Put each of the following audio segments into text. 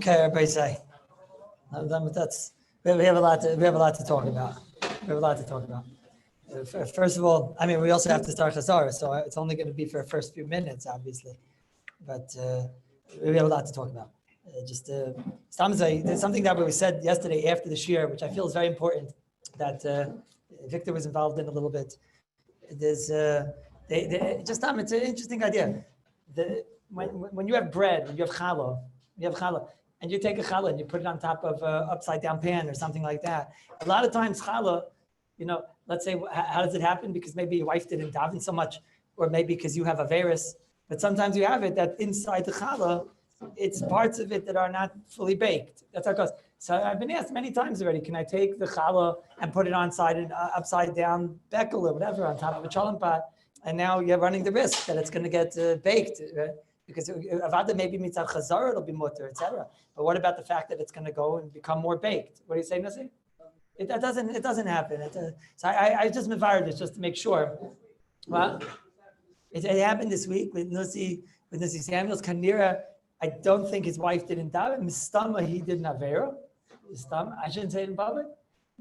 Okay, everybody say. That's we have a lot to talk about. We have a lot to talk about. First of all, I mean, we also have to start Chazara, so it's only going to be for the first few minutes, obviously. But we have a lot to talk about. There's something that we said yesterday after the Shiur, which I feel is very important, that Victor was involved in a little bit. There's it's an interesting idea. When you have bread, when you have challah, and you take a challah and you put it on top of an upside down pan or something like that. A lot of times challah, let's say, how does it happen? Because maybe your wife didn't daven so much, or maybe because you have a virus. But sometimes you have it that inside the challah, it's parts of it that are not fully baked. That's how it goes. So I've been asked many times already, can I take the challah and put it upside down bekel or whatever on top of a cholent pot? And now you're running the risk that it's going to get baked, right? Because avada maybe means al chazar, it'll be mutter, etc. But what about the fact that it's going to go and become more baked? What do you say, Nasi? It doesn't happen. So I just mevared this just to make sure. Well, it happened this week with Nasi Samuel's Kanira. I don't think his wife didn't daven. Mistama, he did Navera. Mistama, I shouldn't say it in public.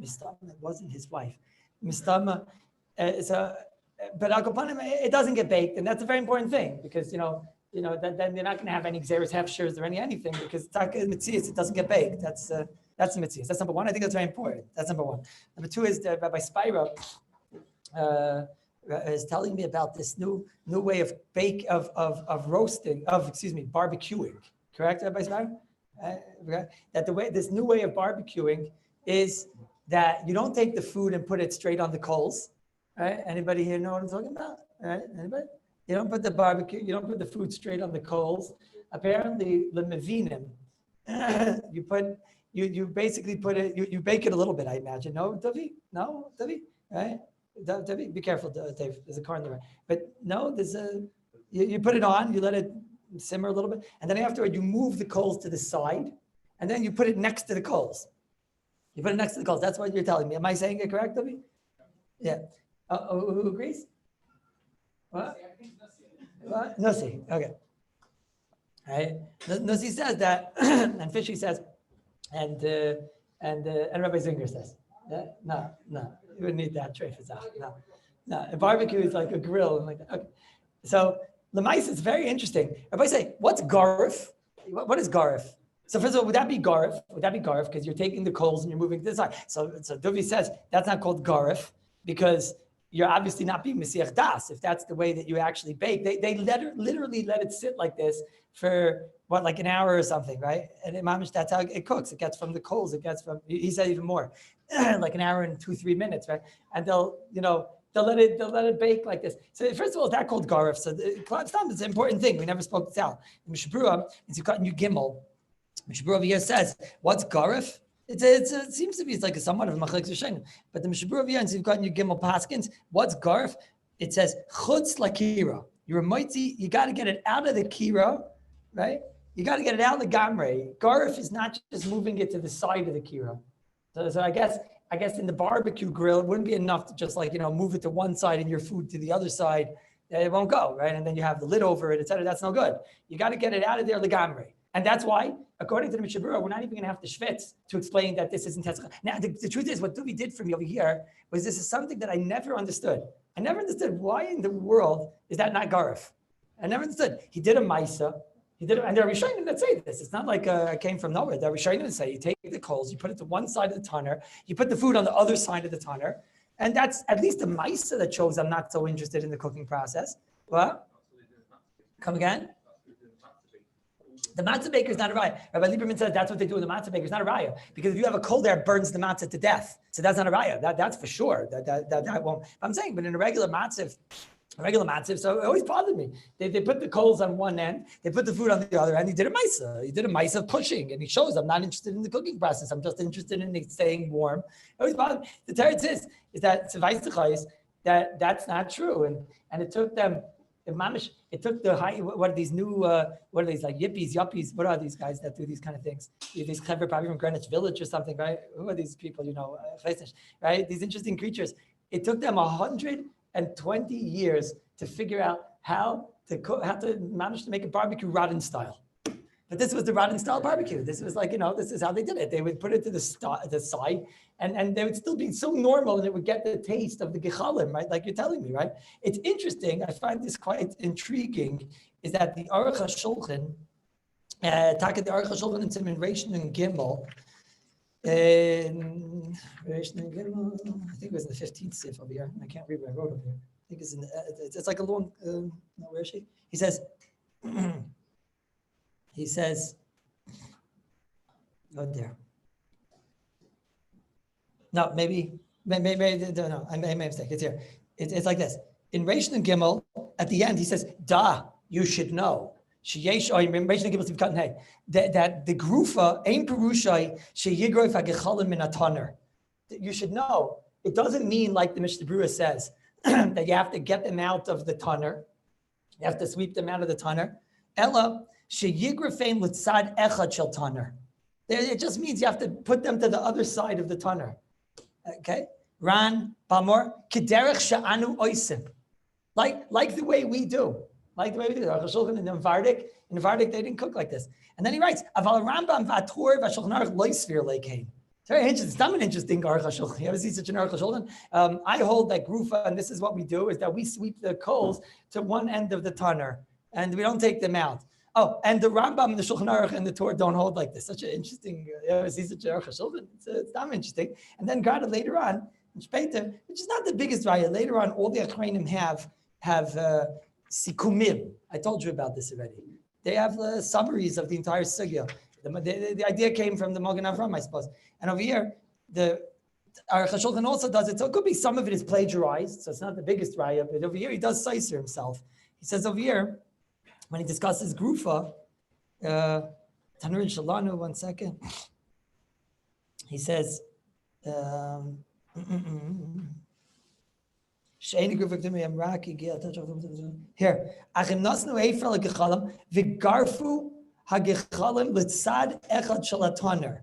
Mistama, it wasn't his wife. Mistama, but Al Kapanim, it doesn't get baked, and that's a very important thing because then you're not going to have any Xeris Hefshers or anything because it doesn't get baked. That's the Mitzias. That's number one. I think that's very important. That's number one. Number two is that Rabbi Spira is telling me about this new way of barbecuing. Correct, Rabbi Spira? This new way of barbecuing is that you don't take the food and put it straight on the coals. Right? Anybody here know what I'm talking about? Right? Anybody? You don't put the food straight on the coals. Apparently, the mevinim, you basically put it, you bake it a little bit, I imagine. No, Davi? No, Davi? Right? Davi, be careful, Dave. There's a car in the right. But no, you put it on, you let it simmer a little bit, and then afterward, you move the coals to the side, and then you put it next to the coals. You put it next to the coals. That's what you're telling me. Am I saying it correct, Davi? Yeah. Who agrees? What? Nasi. Okay. Right. Nasi says that, and Fishy says, and Rabbi Zinger says, no, you wouldn't need that tray for Zach. No. A barbecue is like a grill and like that. Okay. So Lemais is very interesting. Rabbi say, what's garif? What is garif? So first of all, would that be garif? Because you're taking the coals and you're moving to the side. So Duvi says that's not called garif because you're obviously not being Mesiach Das if that's the way that you actually bake. They literally let it sit like this for like an hour or something, right? And Imamish, that's how it cooks. It gets from the coals. It gets from, he said even more, like an hour and 2-3 minutes, right? And they'll let it bake like this. So first of all, is that called garif? So it's an important thing. We never spoke this out. Mishabura, it's cut in your gimel. Mishabura over here says, what's garif? It seems to be like somewhat of a machlek Rishonim, but the Mishabura of Yans, you've got in your Gimel Paskins. What's garf? It says chutz lakira. You're a mighty. You got to get it out of the kira, right? You got to get it out of the gamre. Garf is not just moving it to the side of the kira. So I guess in the barbecue grill, it wouldn't be enough to just move it to one side and your food to the other side. It won't go, right? And then you have the lid over it, etc. That's no good. You got to get it out of there, the gamre. And that's why, according to the Mishabura, we're not even going to have to schwitz to explain that this isn't Tetzcha. Now, the truth is, what Duvi did for me over here was this is something that I never understood. I never understood why in the world is that not garif. I never understood. He did a maisa. And there are Rishonim that say this. It's not like I came from nowhere. There are Rishonim that say you take the coals, you put it to one side of the tanner, you put the food on the other side of the tanner, and that's at least a maisa that shows I'm not so interested in the cooking process. What? Come again? The matzah baker is not a raya. Rabbi Lieberman says that's what they do with the matzah baker. It's not a raya because if you have a coal there, it burns the matzah to death. So that's not a raya. That's for sure. That won't. I'm saying, but in a regular matzah, so it always bothered me. They put the coals on one end, they put the food on the other end. He did a maisa of pushing, and he shows I'm not interested in the cooking process. I'm just interested in it staying warm. It always bothered me. The teretz is that that's not true, and it took them. It took the high. What are these new? What are these like yuppies? What are these guys that do these kind of things? These clever, probably from Greenwich Village or something, right? Who are these people? Right? These interesting creatures. It took them 120 years to figure out how to manage to make a barbecue Rodden style. But this was the Radin style barbecue. This was like, this is how they did it. They would put it to the side, and they would still be so normal, and it would get the taste of the gechalim, right? Like you're telling me, right? It's interesting. I find this quite intriguing. Is that the Aruch HaShulchan, Taka the Aruch HaShulchan in Siman Reishin and Gimel, Reishin and Gimel, I think it was in the 15th sif over here. I can't read what I wrote over here. I think it's in it's like a long. No, where is she? He says. He says, oh there. No, maybe no, I made a mistake. It's here. It's like this. In Reish and Gimel, at the end, he says, "Da, you should know." Sheyesh, or in Reish and Gimel, cut hey, that the grufa ain perushai sheyigroif hagechalim min ataner. You should know. It doesn't mean like the Mishnah Berurah says that you have to get them out of the tanner. You have to sweep them out of the tanner. Ella. Sheyigrafein litzad echad shel taner. It just means you have to put them to the other side of the taner. Okay? Ran, Bamor, kederech sha'anu oisim. Like the way we do. Like the way we do. In the Vardik, they didn't cook like this. And then he writes, Aval Rambam v'ator v'shulchan aruch loisfir leikein. It's very interesting. It's not an interesting Aruch HaShulchan. You ever see such an Aruch HaShulchan? I hold that grufa, and this is what we do, is that we sweep the coals to one end of the taner, and we don't take them out. Oh, and the Rambam and the Shulchan Aruch and the Torah don't hold like this. Such an interesting, see such an Aruch HaShulchan. It's damn interesting. And then God later on, in Shpeter, which is not the biggest raya, later on, all the Achreinim have sikumim. I told you about this already. They have summaries of the entire sugya. The idea came from the Magen Avram, I suppose. And over here, the Aruch HaShulchan also does it. So it could be some of it is plagiarized, so it's not the biggest raya, but over here he does Seiser himself. He says over here, when he discusses Grufa, Tanur and Shalanu, 1 second. He says, here, Achim Nasnu Eifel Gechalim, Vigarfu Hagechalim Litzad Echad Shalataner.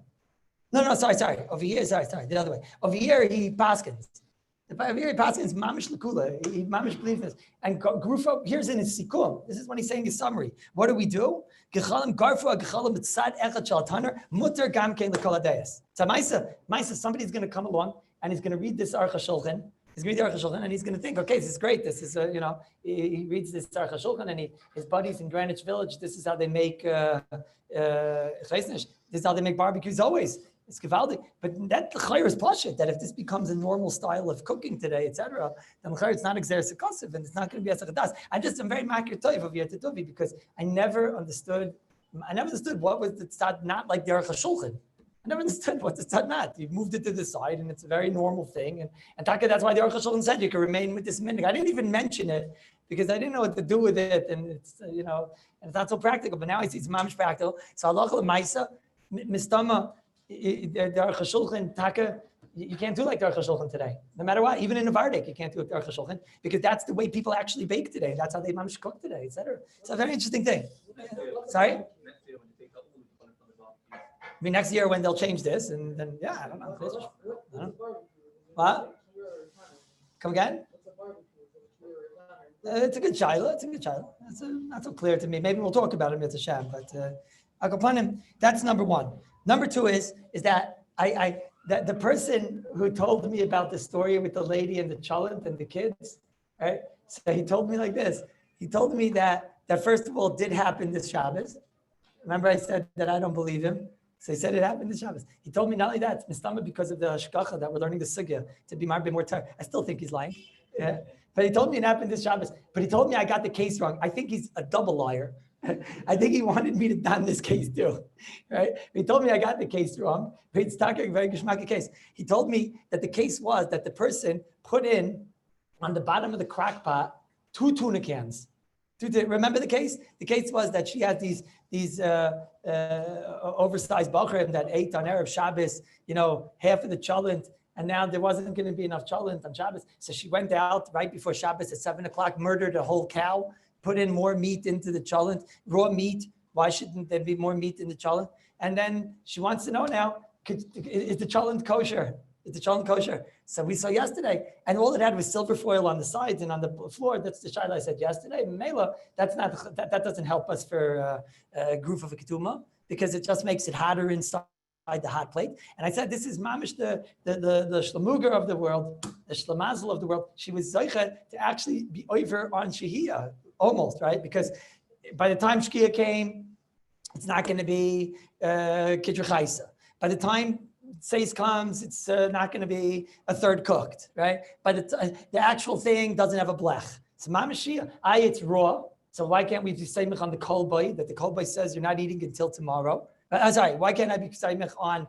No, sorry. Over here, sorry, the other way. Over here, he paskins. Over here, he paskins Mamish Lakula. He Mamish believes this. And Grufa, here's in his Sikum. This is when he's saying his summary. What do we do? Gechalim Garfu Hagechalim Litzad Echad Shalataner, Mutter Gamkein Lekoladeus. So Maisa, somebody's going to come along and he's going to read this Aruch HaShulchan. He's going to read the Aruch HaShulchan and he's going to think, okay, this is great. This is, he reads this Aruch HaShulchan and his buddies in Greenwich Village, this is how they make, this is how they make barbecues always. It's gewaldig. But that l'chayr is pashut, that if this becomes a normal style of cooking today, etc., then l'chayr it's not exer sekosiv and it's not going to be as achadas. I'm very makir toiv over here to Tuvi because I never understood what was the tzad not like the Aruch HaShulchan. I never understood what the tzad not. You've moved it to the side and it's a very normal thing. And Taka, that's why the Aruch HaShulchan said you can remain with this minhag. I didn't even mention it because I didn't know what to do with it. And it's, and it's not so practical. But now I see it's mamish practical. So halacha l'maisa, mistama, the Aruch HaShulchan, Taka, you can't do like the Aruch HaShulchan today. No matter what, even in a Vardik, you can't do it the Aruch HaShulchan because that's the way people actually bake today. That's how they mamish cook today, etc. It's a very interesting thing. Sorry? I mean, next year when they'll change this, and then I don't know. What? Come again? It's a good shaila. It's not so clear to me. Maybe we'll talk about it in Hashem, but Akapanim, that's number one. Number two is that that the person who told me about the story with the lady and the chalent and the kids, right? So he told me like this. He told me that first of all did happen this Shabbos. Remember I said that I don't believe him. So he said it happened this Shabbos. He told me not only that, it's mistama because of the hashgacha that we're learning the sugya to be more tired. I still think he's lying. Yeah. But he told me it happened this Shabbos. But he told me I got the case wrong. I think he's a double liar. I think he wanted me to don this case too. Right? He told me I got the case wrong. But it's talking a very geschmacky case. He told me that the case was that the person put in on the bottom of the crock pot 2 tuna cans. Remember the case? The case was that she had these oversized bachrim that ate on Erev Shabbos, half of the cholent, and now there wasn't going to be enough cholent on Shabbos. So she went out right before Shabbos at 7:00, murdered a whole cow, put in more meat into the cholent, raw meat. Why shouldn't there be more meat in the cholent? And then she wants to know now, is the cholent kosher? Is the cholent kosher? So we saw yesterday, and all it had was silver foil on the sides and on the floor. That's the shaila I said yesterday. Mela, that doesn't help us for a goof of a ketuma because it just makes it hotter inside the hot plate. And I said, this is mamish the shlemuger of the world, the shlemazel of the world. She was zeicha to actually be over on shehiyah, almost, right? Because by the time shkia came, it's not going to be kiddush chaisa. By the time Seis comes, it's not going to be a third cooked, right? But the actual thing doesn't have a blech. So mamashia, it's raw. So why can't we do seimich on the kol boy that the kol boy says you're not eating until tomorrow? Sorry, why can't I be seimich on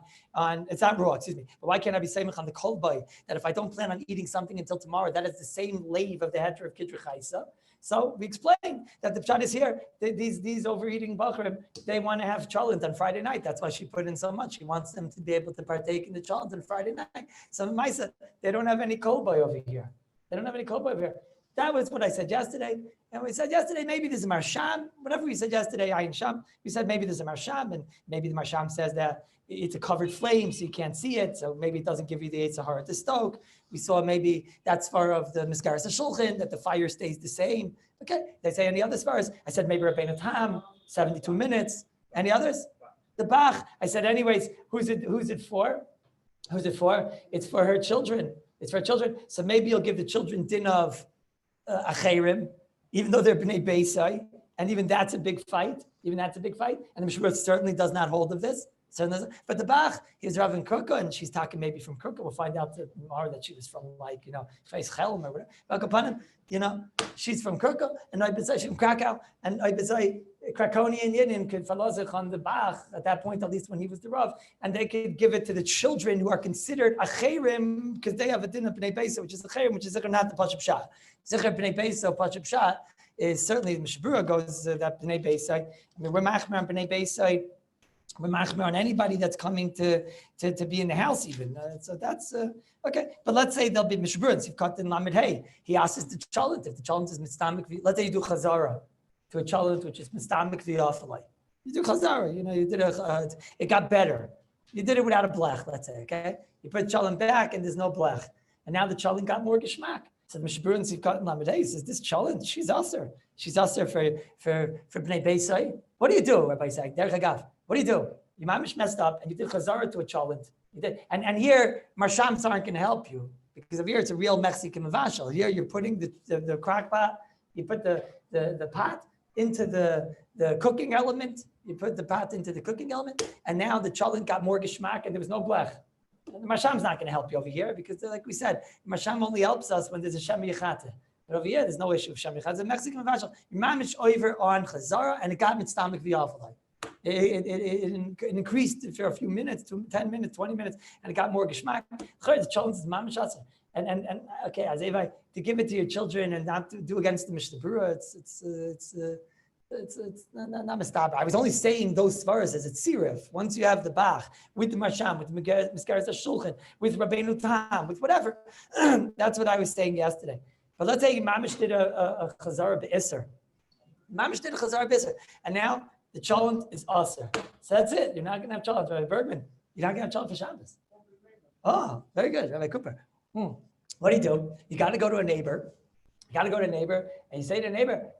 it's not raw, excuse me, but why can't I be seimich on the kol boy that if I don't plan on eating something until tomorrow, that is the same lave of the heter of kiddush chaisa? So we explained that the pshat is here. These overeating bachrim, they want to have cholent on Friday night. That's why she put in so much. She wants them to be able to partake in the cholent on Friday night. So Maisa, they don't have any kol boy over here. They don't have any kol boy over here. That was what I said yesterday. And we said yesterday, maybe there's a marsham. Whatever we said yesterday, ayin sham. We said maybe there's a marsham, and maybe the marsham says that it's a covered flame, so you can't see it. So maybe it doesn't give you the Eitzah Hara to stoke. We saw maybe that's far of the Miskaras HaShulchan, that the fire stays the same. Okay, they say any other svaras. I said maybe Rabbeinu Tam, 72 minutes. Any others? The Bach. I said anyways, who's it for? Who's it for? It's for her children. It's for her children. So maybe you'll give the children din of acherim, even though they're b'nei beisai, and even that's a big fight. And the Mishra certainly does not hold of this. But the Bach, he's Rav in Kurka, and she's talking maybe from Kurka. We'll find out tomorrow that she was from Chais Chelm or whatever. Bakapanim, she's from Kurka, and she's from Krakow, and Krakonian Yidden could falazich on the Bach at that point, at least when he was the Rav, and they could give it to the children who are considered acherim because they have a din of b'nei beisa, which is acherim, which is not the pashup shah. Zicher b'nei beisa, pashup shah is certainly the Mishabura goes that b'nei beisa. I mean, we're machmer on b'nei beisa. We're machmer on anybody that's coming to be in the house even. So that's okay. But let's say there'll be Mishabura. You've cut in Lamed Hey. He asks the cholent. If the cholent is mistamik, let's say you do chazara to a cholent which is mistamik v'yafalai. You do chazara. You did it got better. You did it without a blech. Let's say, okay. You put cholent back and there's no blech, and now the cholent got more geschmack. So the Mishabura and Sivkat and Lamed Hey says this cholent, she's aser. She's aser for bnei beisai. What do you do, Rabbi Isaac? Derech Agav. What do you do? You mamish messed up and you did chazara to a cholent. You did, and here marshams aren't going to help you because over here it's a real Mexican mavashal. Here you're putting the crock pot, you put the pot into the cooking element. You put the pot into the cooking element, and now the cholent got more geschmack and there was no blech. And the marsham's not going to help you over here because, like we said, marsham only helps us when there's a shem yichate. But over here, there's no issue of shem yichate. It's a Mexican mavashal. You mamish over on chazara and it got mitztamik v'yafalai. It increased for a few minutes, to 10 minutes, 20 minutes, and it got more geschmack. The challenge is mamish asa. And okay, as Eva, to give it to your children and not to do against the Mishnah Berurah, it's not mistaba. I was only saying those svaras as it's sirif. Once you have the Bach with the Marsham, with the Miskaras HaShulchan, with Rabbeinu Tam, with whatever, that's what I was saying yesterday. But let's say Mamish did a Chazar B'Isser. Mamish did a Chazar B'Isser, and now the cholent is aser. So that's it. You're not going to have cholent, Rabbi Bergman. You're not going to have cholent for Shabbos. Oh, very good, Rabbi Cooper. What do? You got to go to a neighbor. And you say to the neighbor,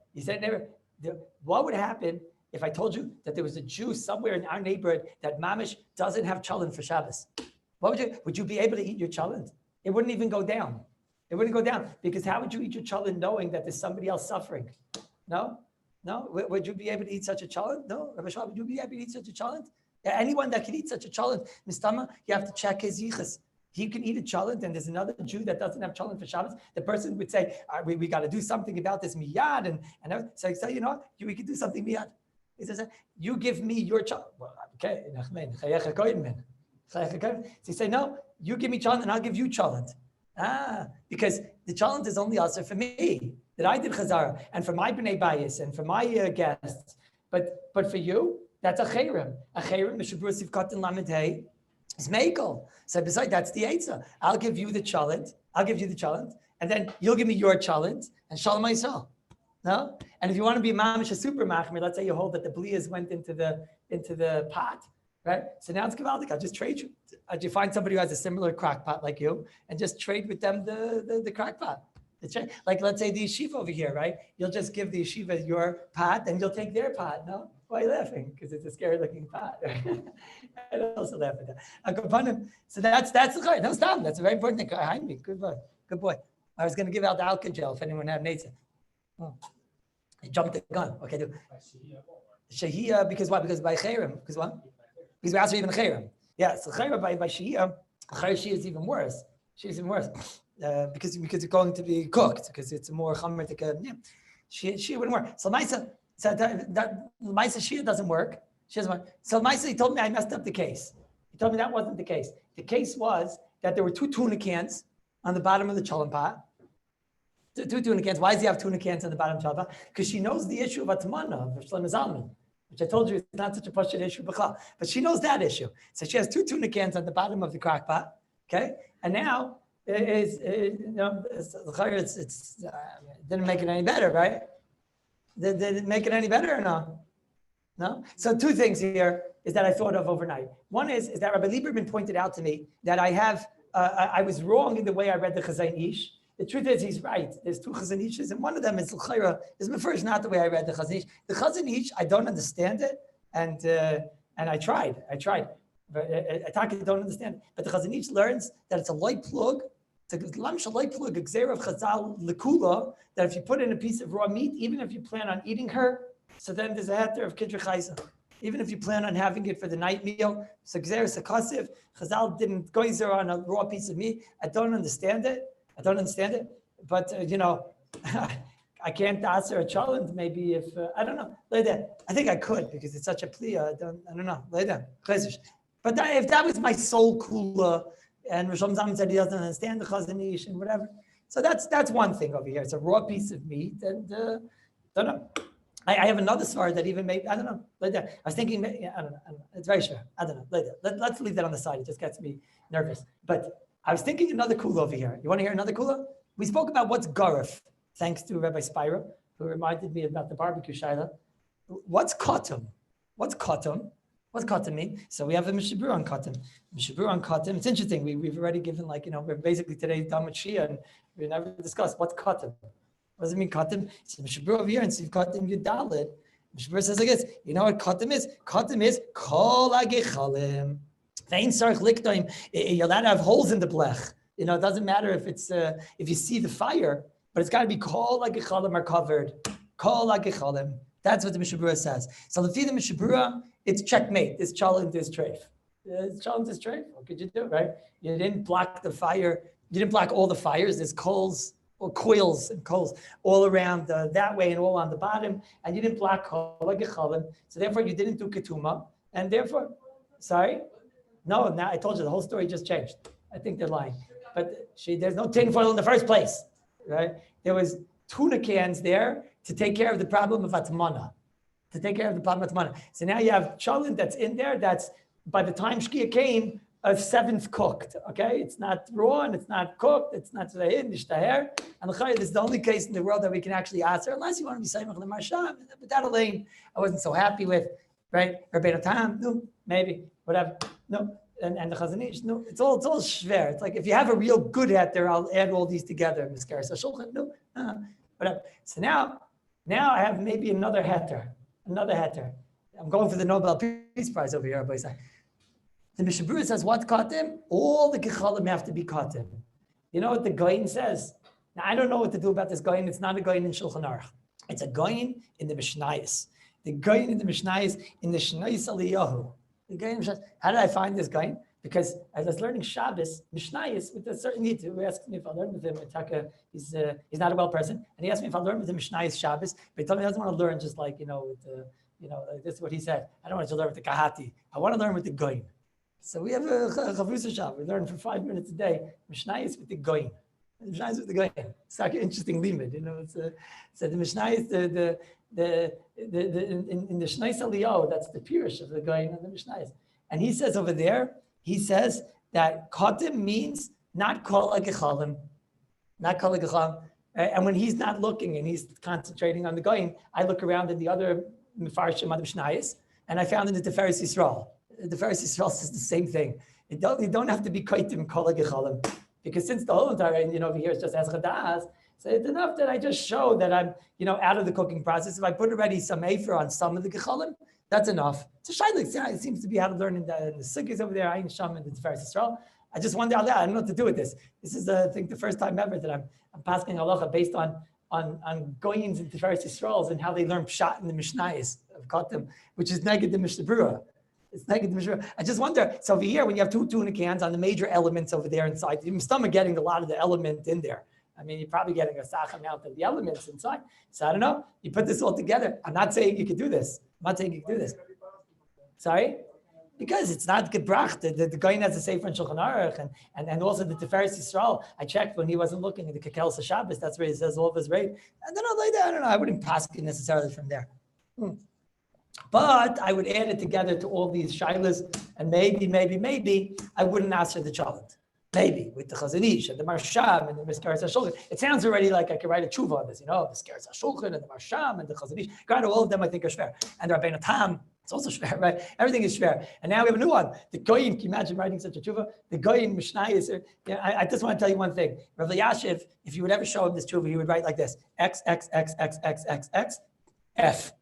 what would happen if I told you that there was a Jew somewhere in our neighborhood that mamish doesn't have cholent for Shabbos? What would you be able to eat your cholent? It wouldn't even go down. It wouldn't go down because how would you eat your cholent knowing that there's somebody else suffering? No? Would you be able to eat such a cholent? No, Rabbi Shah, would you be able to eat such a cholent? Anyone that can eat such a cholent, Mistama, you have to check his yichas. He can eat a cholent, and there's another Jew that doesn't have cholent for Shabbos. The person would say, we got to do something about this miyad, and so you know what? We can do something miyad. He says, you give me your cholent. Well, okay, so you say, no, you give me cholent, and I'll give you cholent. Because the cholent is only also for me, that I did chazara, and for my bnei bayis, and for my guests. But for you, that's a chayrim. A chayrim, Mishabur Sivkat and Lamed Hey, is meikol. So besides, that's the eitzah. I'll give you the cholent, and then you'll give me your cholent, and shalom Yisrael. No? And if you want to be mamish a super machmir, let's say you hold that the blias went into the pot, right? So now it's Gavaldik. I'll just trade you. You find somebody who has a similar crock pot like you and just trade with them the crock pot. Like, let's say the yeshiva over here, right? You'll just give the yeshiva your pot and you'll take their pot, no? Why are you laughing? Because it's a scary looking pot. I also laugh at that. So that's the guy. No, stop. That's a very important thing. Behind me. Good boy. Good boy. I was going to give out the alcohol gel if anyone had Nathan. Oh. I jumped the gun. Okay, do. Shahia, because what? Because by Chayrim. Because what? Because we also even Chayrim. Yeah, so Chayrim by Shahia is even worse. She's even worse. Because it's going to be cooked, because it's more chamer. Shia wouldn't work. So Maisa said that Maisa Shia doesn't work. She doesn't work. So Maisa, he told me I messed up the case. He told me that wasn't the case. The case was that there were 2 tuna cans on the bottom of the cholent pot. 2 tuna cans. Why does he have tuna cans on the bottom of the cholent pot? Because she knows the issue of Atmana, of Shlomo Zalman, which I told you is not such a pashut issue, but she knows that issue. So she has 2 tuna cans on the bottom of the crock pot. Okay, and now it didn't make it any better, right? Did it make it any better or no? No. So 2 things here is that I thought of overnight. One is that Rabbi Lieberman pointed out to me that I was wrong in the way I read the Chazon Ish. The truth is, he's right. There's 2 Chazon Ishes, and one of them is L'chaira. Is first not the way I read the Chazon Ish. The Chazon Ish, I don't understand it, and I tried. But I don't understand it. But the Chazon Ish learns that it's a light plug. It's a light plug, a gzeira of Chazal lekula, that if you put in a piece of raw meat, even if you plan on eating her, so then there's a heter of kiddush chayza. Even if you plan on having it for the night meal, so gzeira sakasiv, Chazal didn't go on a raw piece of meat. I don't understand it. But I can't answer a challenge. Maybe if I don't know. Later, I think I could because it's such a pliya. I don't know. Later, but if that was my soul kula. And Rosh Hashanah said he doesn't understand the Chazon Ish and whatever. So that's one thing over here. It's a raw piece of meat, and don't know. I have another svar that even maybe I don't know. Later, I was thinking, I don't know. It's very sure. I don't know. Later, let's leave that on the side. It just gets me nervous. But I was thinking another kula over here. You want to hear another kula? We spoke about what's garif, thanks to Rabbi Spira, who reminded me about the barbecue shaila. What's kotum? What's kotum mean? So we have a mishabur on kotum. Mishabur on kotum. It's interesting. We've already given we're basically today done with Shia, and we never discussed what's kotum. What does it mean kotum? So mishabur over here and see kotum yudalid. Mishabur says like this. You know what kotum is? Kotum is kol agechalim. Vein sarch liktoim. You're allowed to have holes in the blech. It doesn't matter if it's if you see the fire, but it's got to be kol agechalim are covered. Kol agechalim. That's what the Mishabura says. So the Mishabura, it's checkmate. This challenge is treif. What could you do, right? You didn't block the fire. You didn't block all the fires. There's coals or coils and coals all around that way and all on the bottom. And you didn't block kol hagechalim. So therefore, you didn't do ketuma. And therefore, sorry? No, now I told you the whole story just changed. I think they're lying. But there's no tinfoil in the first place, right? There was tuna cans there to take care of the problem of atmana. So now you have cholent that's in there that's, by the time Shkia came, a 7th cooked, okay? It's not raw and it's not cooked, it's not zayid, nishtaher. And this is the only case in the world that we can actually answer, unless you want to be saying l'marsham. But that alone, I wasn't so happy with, right? Rabbeinu Tam, no, maybe, whatever, no. And the Chazon Ish, no, it's all shver. It's like if you have a real good heter, I'll add all these together. No, whatever. So now I have maybe another heter. I'm going for the Nobel Peace Prize over here, everybody say. The Mishabura says, what katim? All the gechalim have to be katim. You know what the Goyin says? Now, I don't know what to do about this Goyin. It's not a Goyin in Shulchan Aruch. It's a Goyin in the Mishnayos. The Goyin in the Mishnayos, in the Shnayos Aliyahu. The Goyin in the Mishnayos. How did I find this Goyin? Because as I was learning Shabbos, Mishnayos, with a certain need to, he asked me if I learned with him. He's not a well person, and he asked me if I learned with him Mishnayos Shabbos, but he told me he doesn't want to learn just like, this is what he said. I don't want to learn with the Kahati. I want to learn with the Goyin. So we have a Chavrusa Shab. We learn for 5 minutes a day, Mishnayos with the Goyin. Mishnayos with the Goyin. It's like an interesting limit, So the Mishnayos, in the Shnayos Aliyah, that's the Pirush of the Goyin and the Mishnayos. And he says over there, that Kotim means not kol hagechalim, and when he's not looking and he's concentrating on the Goyin, I look around at the other Mefarshim, other Mishnayos, and I found in the Tiferes Yisrael. The Pharisee Yisrael says the same thing. You don't have to be kaitim kol hagechalim, because since the whole entire, over here is just as chadas, so it's enough that I just show that I'm, out of the cooking process. If I put already some afer on some of the gechalim, that's enough. It's a shaylik. It seems to be how to learn in the sukkahs over there. Ayin Sham and the Pharisee Yisrael. I just wonder, I don't know what to do with this. This is, I think, the first time ever that I'm passing halacha based on goyins and Pharisee Yisraels and how they learn pshat in the Mishnayos of Kotim, which is neged the Mishnah Berurah. It's negative Mishnah. I just wonder, so over here, when you have two tuna cans on the major elements over there inside, you're still getting a lot of the element in there. I mean, you're probably getting a sach amount of the elements inside. So I don't know. You put this all together. I'm not saying you could do this. I'm not saying you could do this. Sorry? Because it's not gebracht. The guy has a sefer in Shulchan Aruch, and also the Tiferes Yisrael. I checked when he wasn't looking at the Kallus Shabbos. That's where he says all of his rate. And then I don't know. I wouldn't pass it necessarily from there. But I would add it together to all these shilas, and maybe I wouldn't answer the challenge. Maybe with the Chazon Ish and the Marsham and the Miskaras HaShulchan. It sounds already like I could write a tshuva on this, the Miskaras HaShulchan and the Marsham and the Chazon Ish. Granted, all of them I think are shver. And the Rabbeinu Tam, it's also shver, right? Everything is shver. And now we have a new one. The Goyim, can you imagine writing such a tshuva? The Goyim Mishnayos. I just want to tell you one thing. Rabbi Yashiv, if you would ever show him this tshuva, he would write like this: X, X, X, X, X, X, X, F.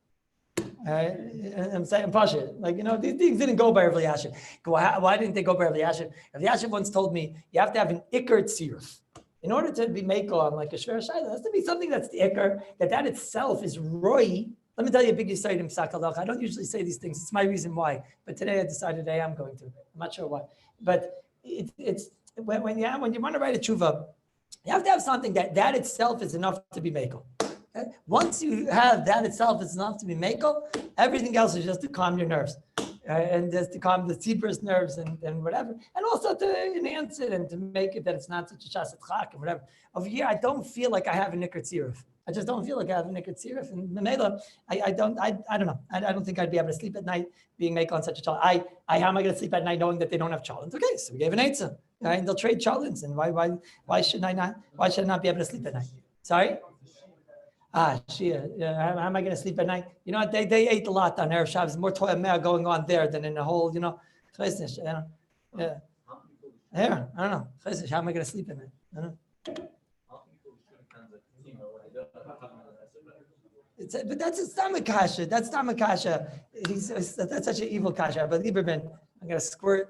I'm saying Pasha, these things didn't go by Rabbi Yashiv. Why didn't they go by Rabbi Yashiv? Rabbi Yashiv once told me you have to have an ikar tziruf. In order to be meko on like a shver shayla, it has to be something that's the ikar, that itself is roy. Let me tell you a big yisoid in Psak Halach. I don't usually say these things. It's my reason why. But today I decided I am going to. I'm not sure why. But it's when you want to write a tshuva, you have to have something that itself is enough to be meko. Okay? Once you have that itself, it's enough to be meko. Everything else is just to calm your nerves, and just to calm the zebra's nerves and whatever, and also to enhance it and to make it that it's not such a shasat chak and whatever. Over here, I don't feel like I have a nikar tziruf. I just don't feel like I have a nikar tziruf. And Memela, I don't know. I don't think I'd be able to sleep at night being meko on such a challenge. How am I going to sleep at night knowing that they don't have challenge? Okay, so we gave an answer. Right? And they'll trade challenge. And why should I not? Why should I not be able to sleep at night? Sorry. Shiur. How am I going to sleep at night? You know what? They ate a lot on Erev Shabbos. More toy going on there than in the whole, Yeah. Here, I don't know. How am I going to sleep at night? I don't know. But that's a stomach kasha. That's stomach kasha. That's such an evil kasha. But Lieberman, I'm going to squirt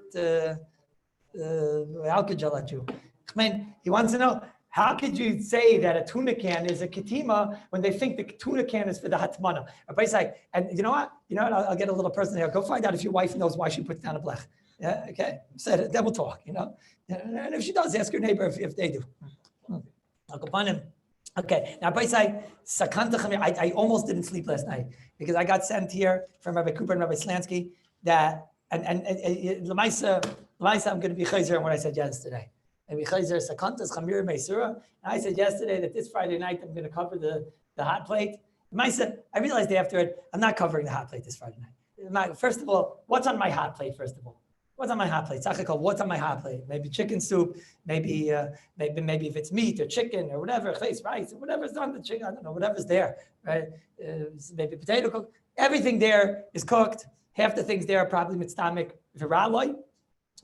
alcohol gel at you. He wants to know, how could you say that a tuna can is a ketima when they think the tuna can is for the hatmana? Everybody's like, and you know what? I'll get a little person here. Go find out if your wife knows why she puts down a blech. Yeah, okay. Said then we'll talk. And if she does, ask your neighbor if they do. I'll go find him. Okay. Now, everybody's like, sakanta chamir. I almost didn't sleep last night because I got sent here from Rabbi Cooper and Rabbi Slansky that and Lamaisa, I'm going to be chayzer on what I said yesterday. And I said yesterday that this Friday night I'm going to cover the hot plate. I realized after it, I'm not covering the hot plate this Friday night. First of all, what's on my hot plate? What's on my hot plate? What's on my hot plate? Maybe chicken soup, maybe if it's meat or chicken or whatever, rice, whatever's on the chicken, I don't know, whatever's there, right? Maybe potato cook. Everything there is cooked. Half the things there are probably mitztamik viraloi.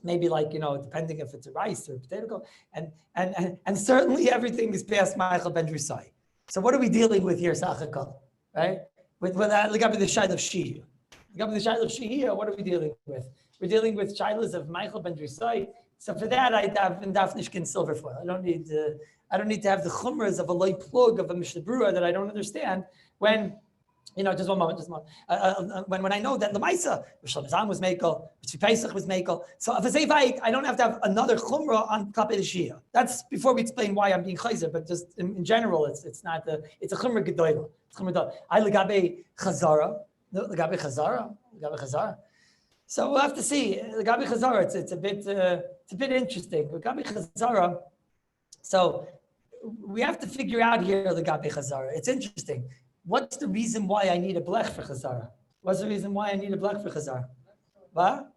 Maybe depending if it's a rice or a potato, and certainly everything is past Michael Ben Drusai. So what are we dealing with here, Sachakal? Right? With the Shiur of Shiur. What are we dealing with? We're dealing with Shilas of Michael Ben Drusai. So for that, I have in Dafnishkin silver foil. I don't need to have the chumras of a loy plug of a Mishnah Berurah that I don't understand when. Just one moment. When I know that Lamaisa, Rosh Hashanah was Mekel, Rosh Pesach was Mekel, so if I say I don't have to have another Chumrah on top of the Shiur. That's before we explain why I'm being Chayzer, but just in general, it's not it's a Chumrah Gedoyla. I Legabe Chazara. So we'll have to see. Legabe Chazara, it's a bit interesting. Legabe Chazara, so we have to figure out here Legabe Chazara. It's interesting. What's the reason why I need a blech for chazara? What's the reason why I need a blech for chazara? What?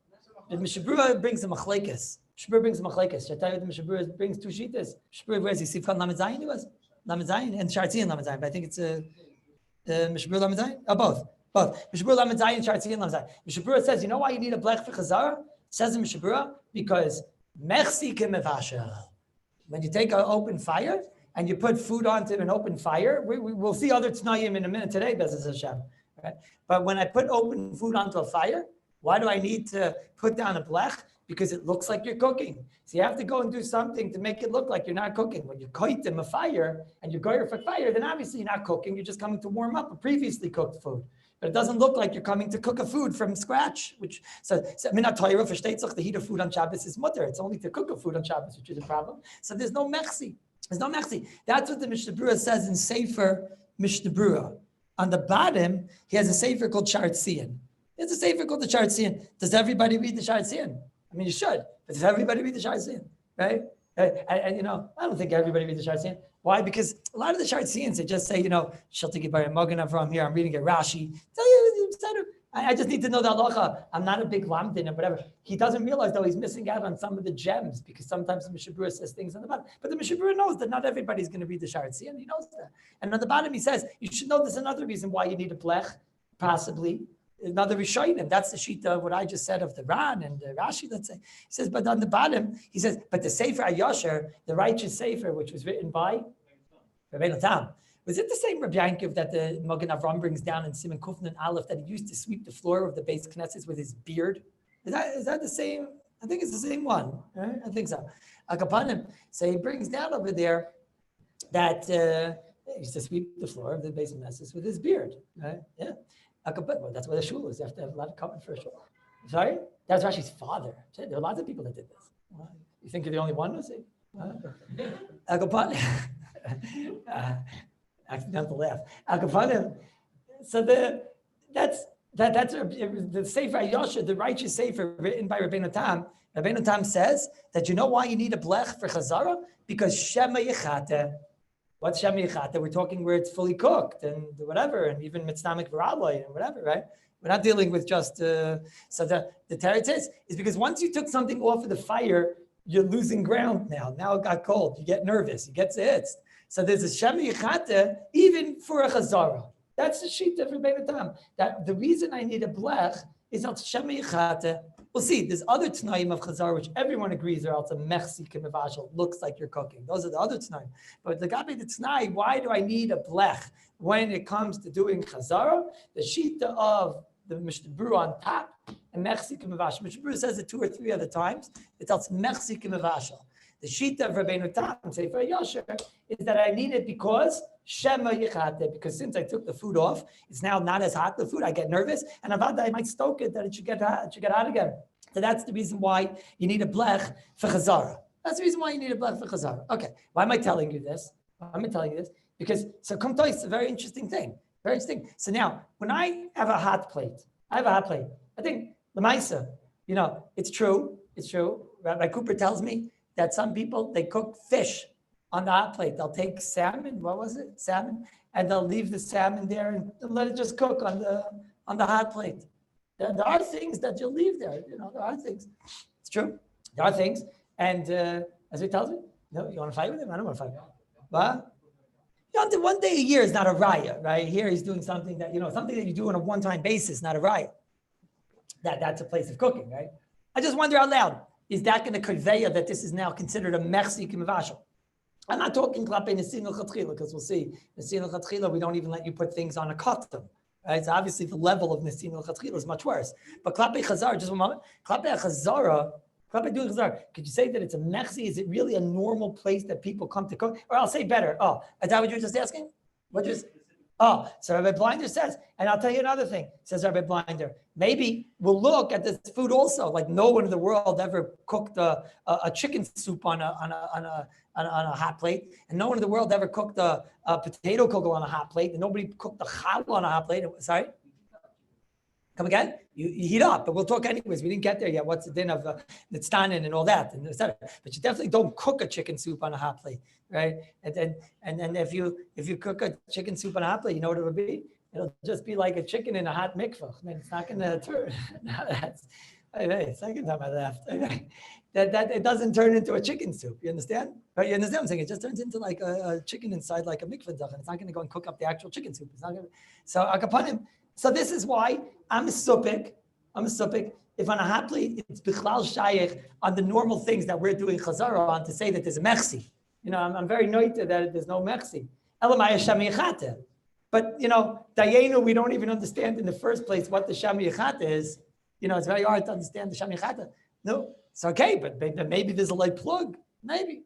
The Mishnah Berurah brings a machlekes. Shibur brings a machlekes. Should I tell you the Mishnah Berurah brings two shitas? Shibur, where's he? Sifkan Lamed Zayin it was? Lamed Zayin and Shartzi and Lamed Zayin, but I think it's Mishnah Berurah Lamed Zayin? Oh, both. Both. Mishabura Lamed Zayin Shartziyin Lamed Zayin. Mishabura says, you know why you need a blech for chazara? It says in Mishabura, because mechsi kemevasha. When you take an open fire and you put food onto an open fire, we'll see other t'nayim in a minute today, Bezos Hashem. Right? But when I put open food onto a fire, why do I need to put down a blech? Because it looks like you're cooking. So you have to go and do something to make it look like you're not cooking. When you kite in a fire and you go for fire, then obviously you're not cooking. You're just coming to warm up a previously cooked food. But it doesn't look like you're coming to cook a food from scratch. So Minat Torah for the heat of food on Shabbos is mutter. It's only to cook a food on Shabbos, which is a problem. So there's no mechsi. There's no mechsi. That's what the Mishnah Berurah says in Sefer Mishnah Berurah. On the bottom, he has a Sefer called Shartzian. There's a Sefer called the Shartzian. Does everybody read the Shartzian? I mean, you should, but does everybody read the Shartzian, right? And I don't think everybody reads the Shartzian. Why? Because a lot of the Shartzians, they just say, Shaltiki Bar Mogan from here, I'm reading a Rashi. I just need to know the halacha. I'm not a big lamdin or whatever. He doesn't realize, though, he's missing out on some of the gems because sometimes the Mishnah Berurah says things on the bottom. But the Mishnah Berurah knows that not everybody's going to read the Shartzian. He knows that. And on the bottom, he says, you should know there's another reason why you need a blech, possibly. Another Rishonim, that's the sheet of what I just said of the Ran and the Rashi, let's say. He says, but on the bottom, he says, but the Sefer HaYosher, the righteous Sefer, which was written by Rabbi Tam, was it the same Rabbi Yankiv that the Mogen Avram brings down in Siman Kufn and Aleph that he used to sweep the floor of the Beis Knesset with his beard? Is that the same? I think it's the same one, right? I think so. Akapanim. So he brings down over there that he used to sweep the floor of the Beis Knesset with his beard, right? Yeah. Well, that's where the shul is. You have to have a lot of common for a shul. Sorry? That's Rashi's father. There are lots of people that did this. You think you're the only one? Accidental laugh. So that's the Sefer HaYosher, the righteous Sefer written by Rabbeinu Tam. Rabbeinu Tam says that you know why you need a blech for chazara? Because Shema Yechate. What's Shema Yechate? We're talking where it's fully cooked and whatever, and even mitznamik v'rabbi and whatever, right? We're not dealing with just, so the teretz is because once you took something off of the fire, you're losing ground now. Now it got cold. You get nervous. You get zitzed. So there's a Shema Yechate even for a chazara. That's the sheet of Rabbeinu Tam. That the reason I need a blech is not Shema Yechate. We'll see. There's other t'naim of chazara which everyone agrees are also mechsi kemevashal. Looks like you're cooking. Those are the other t'naim. But the gabi the t'nai, why do I need a blech when it comes to doing chazara? The shita of the Mishnah Berurah on top and mechsi kemevashal. Mishnah Berurah says it 2 or 3 other times. It tells mechsi kemevashal. The shita of Rabbeinu Tam, Sefer HaYosher, is that I need it because Shema Yechate, because since I took the food off, it's now not as hot, the food, I get nervous, and Avada, I might stoke it, that it should get hot again. So that's the reason why you need a blech for chazara. That's the reason why you need a blech for chazara. Okay, why am I telling you this? Because, so come to it's a very interesting thing. Very interesting. So now, when I have a hot plate, I think, Lamaisa, it's true. Rabbi Cooper tells me that some people, they cook fish on the hot plate. They'll take salmon, salmon, and they'll leave the salmon there and let it just cook on the hot plate. There are things that you'll leave there. There are things. It's true. There are things. And as he tells me, no, you want to fight with him? I don't want to fight with him. What? One day a year is not a riot, right? Here he's doing something that, something that you do on a one-time basis, not a riot. That's a place of cooking, right? I just wonder out loud, is that going to convey that this is now considered a mechsi k'mevashal? I'm not talking klape nesin l'chatchila, because we'll see, nesin l'chatchila, we don't even let you put things on a cotton. Right? So obviously the level of nesin l'chatchila is much worse. But klape chazara, just one moment, klape doing chazara, could you say that it's a mechsi? Is it really a normal place that people come to cook? Or I'll say better, is that what you were just asking? So Rabbi Blinder says, and I'll tell you another thing, says Rabbi Blinder, maybe we'll look at this food also, like no one in the world ever cooked a chicken soup on a hot plate, and no one in the world ever cooked a potato kugel on a hot plate, and nobody cooked a challah on a hot plate. Sorry? Come again? You heat up, but we'll talk anyways. We didn't get there yet. What's the din of nitztanin and all that, and et cetera. But you definitely don't cook a chicken soup on a hot plate, right? And then if you cook a chicken soup on a hot plate, you know what it would be? It'll just be like a chicken in a hot mikvah. I mean, it's not going to turn. Second time I laughed. That it doesn't turn into a chicken soup. You understand? Right? You understand what I'm saying? It just turns into like a chicken inside like a mikvah. And it's not going to go and cook up the actual chicken soup. It's not going to. So akapanim. So this is why I'm a supik. If on a hot plate, it's bichlal shayich on the normal things that we're doing chazara on to say that there's a mechsi. I'm very noted that there's no mechsi. Elamai Hashem yichate. But, Dayenu, we don't even understand in the first place what the Sham Yechata is. It's very hard to understand the Sham Yechata. No, it's okay, but maybe there's a light plug. Maybe.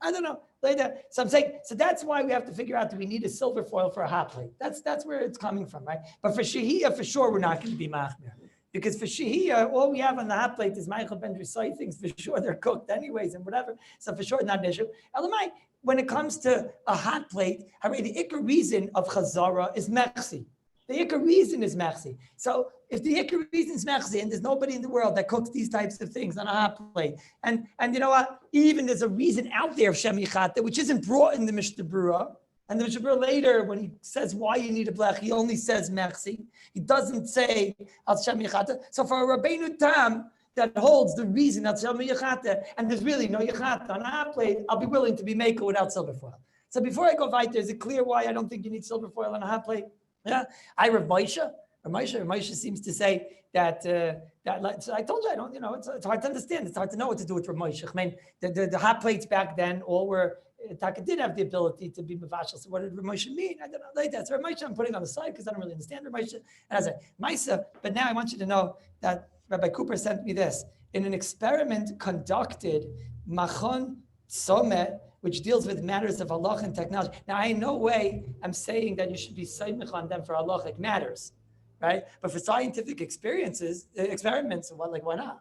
I don't know. Later. So I'm saying, so that's why we have to figure out, do we need a silver foil for a hot plate? That's where it's coming from, right? But for Shehiyah, for sure, we're not going to be machmir. Because for Shehiyah, all we have on the hot plate is Michael Ben Drisai things. For sure, they're cooked anyways and whatever. So for sure, not an issue. Elamai, when it comes to a hot plate, the ikar reason of chazara is mechsi. The ikar reason is mechsi. So if the ikar reason is mechsi, and there's nobody in the world that cooks these types of things on a hot plate, and you know what? Even there's a reason out there of Shem Yichata, which isn't brought in the Mishnah Berurah. And the Mishnah Berurah later, when he says why you need a blech, he only says mechsi. He doesn't say al Shem Yichata. So for a Rabbeinu Tam, that holds the reason that's Shem Yechata, and there's really no Yechata on a hot plate, I'll be willing to be maker without silver foil. So before I go weiter, is it clear why I don't think you need silver foil on a hot plate? Yeah, Rav Moshe seems to say that so I told you I don't, it's hard to understand. It's hard to know what to do with Rav Moshe. I mean, the hot plates back then all were. Taka did have the ability to be mavashal. So what did Rav Moshe mean? I don't know. Like that. So Rav Moshe I'm putting on the side because I don't really understand Rav Moshe. And I said, Maisa, but now I want you to know that Rabbi Cooper sent me this. In an experiment conducted, Machon Somet, which deals with matters of halach and technology. Now, in no way I'm saying that you should be seimich on them for halachic matters, right? But for scientific experiments, why not?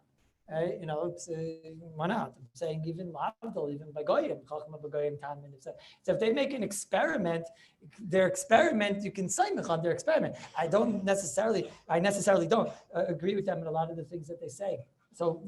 Right? Why not? I'm saying even by goyim, so if they make an experiment, their experiment, you can seimich on their experiment. I necessarily don't agree with them in a lot of the things that they say. So,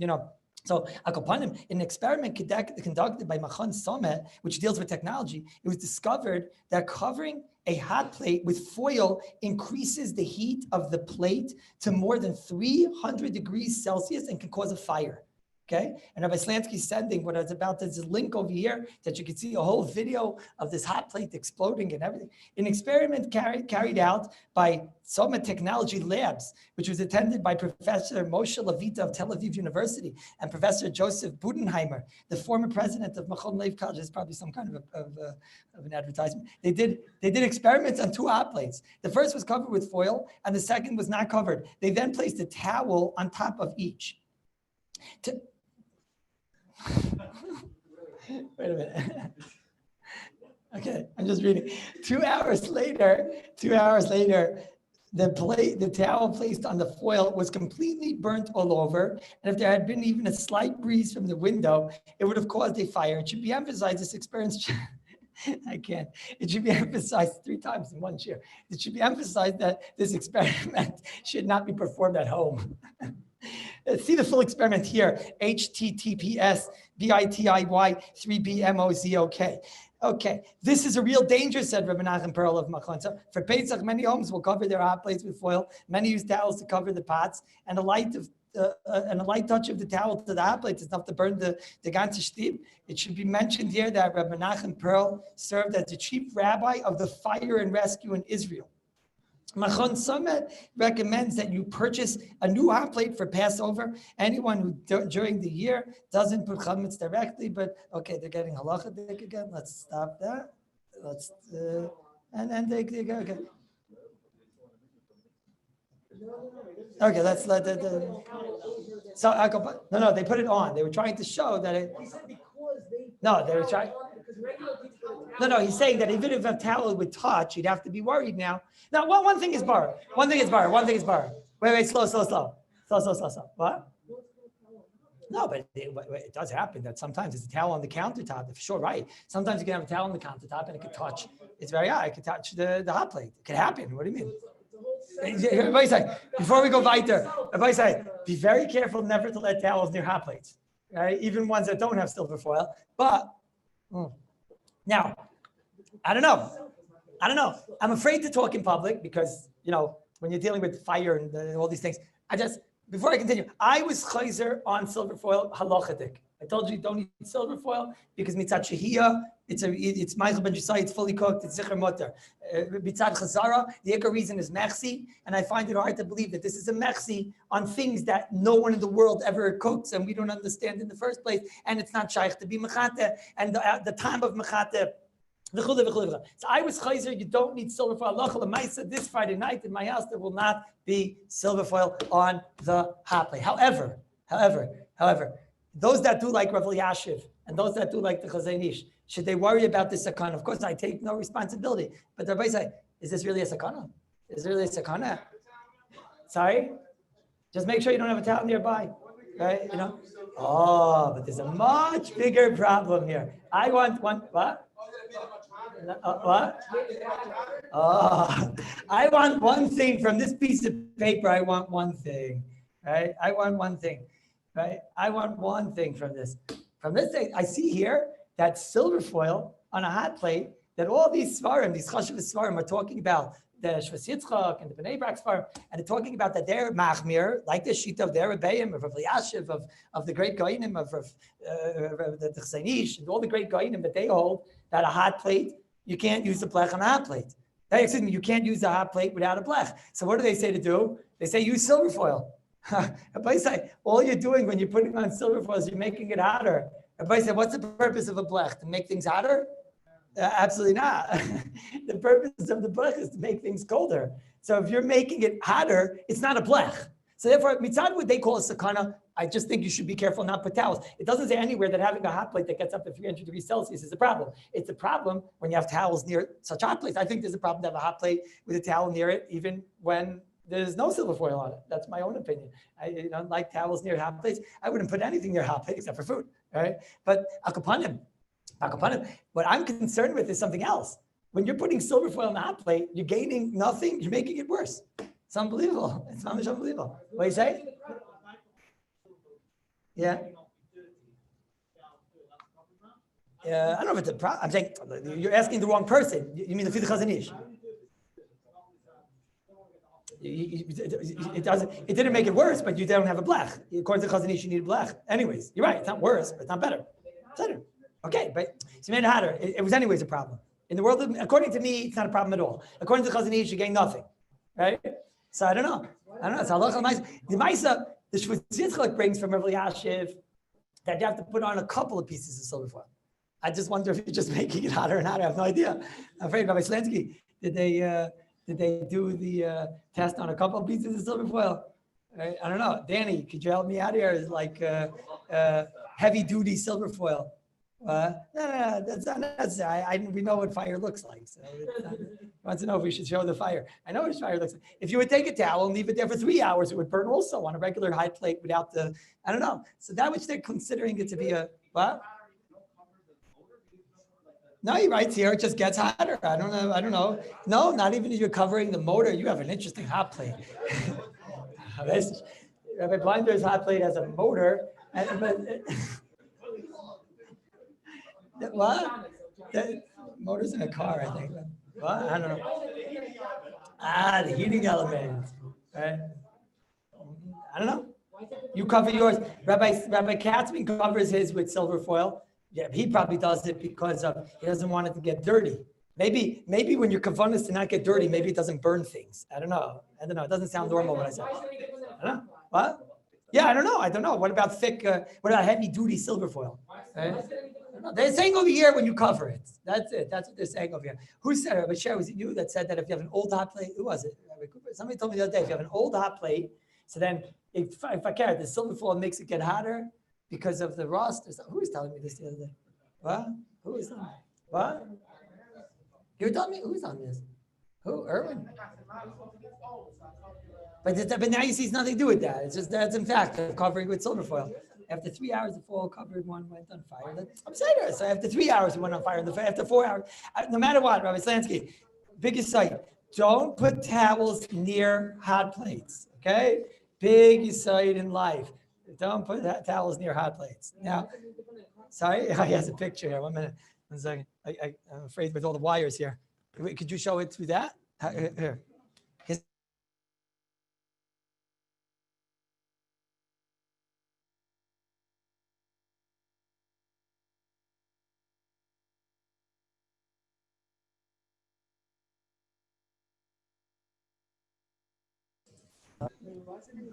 So, in an experiment conducted by Machon Somet, which deals with technology, it was discovered that covering a hot plate with foil increases the heat of the plate to more than 300 degrees Celsius and can cause a fire. Okay, and Rabbi Slansky's sending what I was about. There's a link over here that you can see a whole video of this hot plate exploding and everything. An experiment carried out by Soma Technology Labs, which was attended by Professor Moshe Levita of Tel Aviv University and Professor Joseph Budenheimer, the former president of Machon Lev College. It's probably some kind of an advertisement. They did experiments on two hot plates. The first was covered with foil, and the second was not covered. They then placed a towel on top of each. Wait a minute. Okay, I'm just reading. 2 hours later, the towel placed on the foil was completely burnt all over. And if there had been even a slight breeze from the window, it would have caused a fire. It should be emphasized this experience. I can't. It should be emphasized 3 times in one cheer. It should be emphasized that this experiment should not be performed at home. See the full experiment here. HTTPS BITIY 3BMOZOK. Okay, this is a real danger, said Rabbi Nachman Pearl of Machon. So for Pesach, many homes will cover their hot plates with foil. Many use towels to cover the pots, and a light touch of the towel to the hot plates is enough to burn the ganze shtib. It should be mentioned here that Rabbi Nachman Pearl served as the chief rabbi of the fire and rescue in Israel. Machon Somet recommends that you purchase a new hot plate for Passover. Anyone who during the year doesn't put chametz directly, but okay, they're getting halachadik again. Let's stop that. And then they go okay. Okay, let's let the. So no, they put it on. They were trying to show that it. No, they were trying. No, he's saying that even if a towel would touch, you'd have to be worried now. Now, one thing is bar. Wait, slow. What? No, but it does happen that sometimes it's a towel on the countertop. For sure, right. Sometimes you can have a towel on the countertop and it could touch. It's very high. It could touch the hot plate. It could happen. What do you mean? Everybody say, before we go weiter, everybody say, be very careful never to let towels near hot plates, right? Even ones that don't have silver foil. But now, I don't know. I'm afraid to talk in public because, when you're dealing with fire and all these things, before I continue, I was chayzer on silver foil halachadik. I told you don't eat silver foil because mitzad shehiyah, it's Michael ben Jisai, it's fully cooked, it's zicher mutter. Mitzad chazara, the ikar reason is mechsi, and I find it hard to believe that this is a mechsi on things that no one in the world ever cooks and we don't understand in the first place, and it's not shaykh to be mechate, and the time of mechate. So I was chayzer, you don't need silver foil. Lamaisa, this Friday night in my house, there will not be silver foil on the hot plate. However, those that do like Rav Yashiv and those that do like the Chazon Ish, should they worry about this sakana? Of course, I take no responsibility. But the Rabbi say, is this really a sakana? Is it really a sakana? Sorry? Just make sure you don't have a towel nearby. Right? You know? Oh, but there's a much bigger problem here. I want one, what? What? Oh, I want one thing from this piece of paper. I want one thing, right? I want one thing, right? I want one thing from this. From this thing, I see here that silver foil on a hot plate that all these svarim, these chashuv svarim, are talking about the Shvas Yitzchak and the Bnei Brak svarim, and they're talking about that they're machmir, like the shita of their Rebbeim, of Rav Yashiv, of the great Goinim, of the Chazon Ish, and all the great Goinim that they hold that a hot plate, you can't use the blech on a hot plate. Excuse me, you can't use a hot plate without a blech. So what do they say to do? They say use silver foil. Rabbi say, all you're doing when you're putting on silver foil is you're making it hotter. Rabbi said, what's the purpose of a blech? To make things hotter? Absolutely not. The purpose of the blech is to make things colder. So if you're making it hotter, it's not a blech. So therefore, mitzad, what they call a sakana, I just think you should be careful not to put towels. It doesn't say anywhere that having a hot plate that gets up to 300 degrees Celsius is a problem. It's a problem when you have towels near such hot plates. I think there's a problem to have a hot plate with a towel near it, even when there's no silver foil on it. That's my own opinion. I don't like towels near hot plates. I wouldn't put anything near hot plate except for food, right? But akapanim, what I'm concerned with is something else. When you're putting silver foil on a hot plate, you're gaining nothing, you're making it worse. It's unbelievable. It's unbelievable. What do you say? Yeah. Yeah, I don't know if it's a problem. I'm saying you're asking the wrong person. You mean the Chazon Ish? It didn't make it worse, but you don't have a blech. According to Chazon Ish, you need a blech. Anyways, you're right. It's not worse, but it's not better. It's better. Okay, but so you made it hotter. It was anyways a problem. In the world, according to me, it's not a problem at all. According to Chazon Ish, you gain nothing. Right? So I don't know. It's halacha ma'isa. The ma'isa, the Shvus Yitzchak brings from Rabbi Yashiv that you have to put on a couple of pieces of silver foil. I just wonder if you're just making it hotter and hotter. I have no idea. I'm afraid Rabbi Slansky, did they do the test on a couple of pieces of silver foil? I don't know. Danny, could you help me out here? It's like heavy duty silver foil. No, that's not necessary. We know what fire looks like. So wants to know if we should show the fire. I know what fire looks like. If you would take a towel and leave it there for 3 hours, it would burn also on a regular high plate without the, I don't know. So that which they're considering it to be a, what? No, he writes here, it just gets hotter. I don't know. No, not even if you're covering the motor, you have an interesting hot plate. Rabbi Blinder's hot plate has a motor. What? The motor's in a car, I think. What? I don't know. The heating element. Right? I don't know. You cover yours. Rabbi Katzman covers his with silver foil. Yeah, he probably does it because he doesn't want it to get dirty. Maybe when your kavanah is to not get dirty, maybe it doesn't burn things. I don't know. It doesn't sound normal what I said. I don't know. What? Yeah, I don't know. What about thick? What about heavy duty silver foil? Right? They're saying over here when you cover it. That's it. That's what they're saying over here. Who said it? But Shiur, was it you that said that if you have an old hot plate? Who was it? Somebody told me the other day, if you have an old hot plate, so then if I care, the silver foil makes it get hotter because of the rust. Who was telling me this the other day? What? Who was telling me? What? You were telling me? Who was on this? Who? Erwin? But now you see it's nothing to do with that. It's just that's in fact covering with silver foil. After 3 hours, the foil covered one went on fire. I'm saying so after 3 hours, it went on fire. After 4 hours, no matter what, Rabbi Slansky, biggest site, don't put towels near hot plates, okay? Biggest site in life. Don't put towels near hot plates. Now, sorry, he has a picture here. 1 minute, 1 second. I'm afraid with all the wires here. Could you show it through that? Here.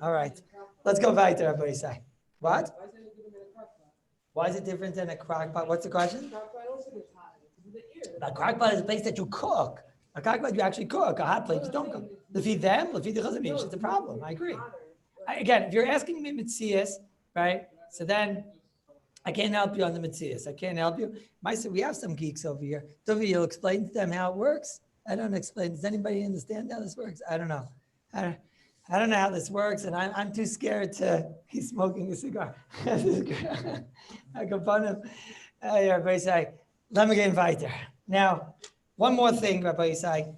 All right. Let's go back to Rabbi say. What? Why is it different than a crock pot? What's the question? A crock pot is a place that you cook. A crock pot you actually cook. A hot plate you don't cook. Defeat them, defeat the chazanish. It's a problem. I agree. Again, if you're asking me mitzias, right? So then I can't help you on the mitzias. I can't help you. We have some geeks over here. Dovi, you'll explain to them how it works. I don't explain. Does anybody understand how this works? I don't know. I don't know how this works, and I'm too scared to. He's smoking a cigar. I go upon him. Rabbi say, let me get invited. Now, one more thing, Rabbi say.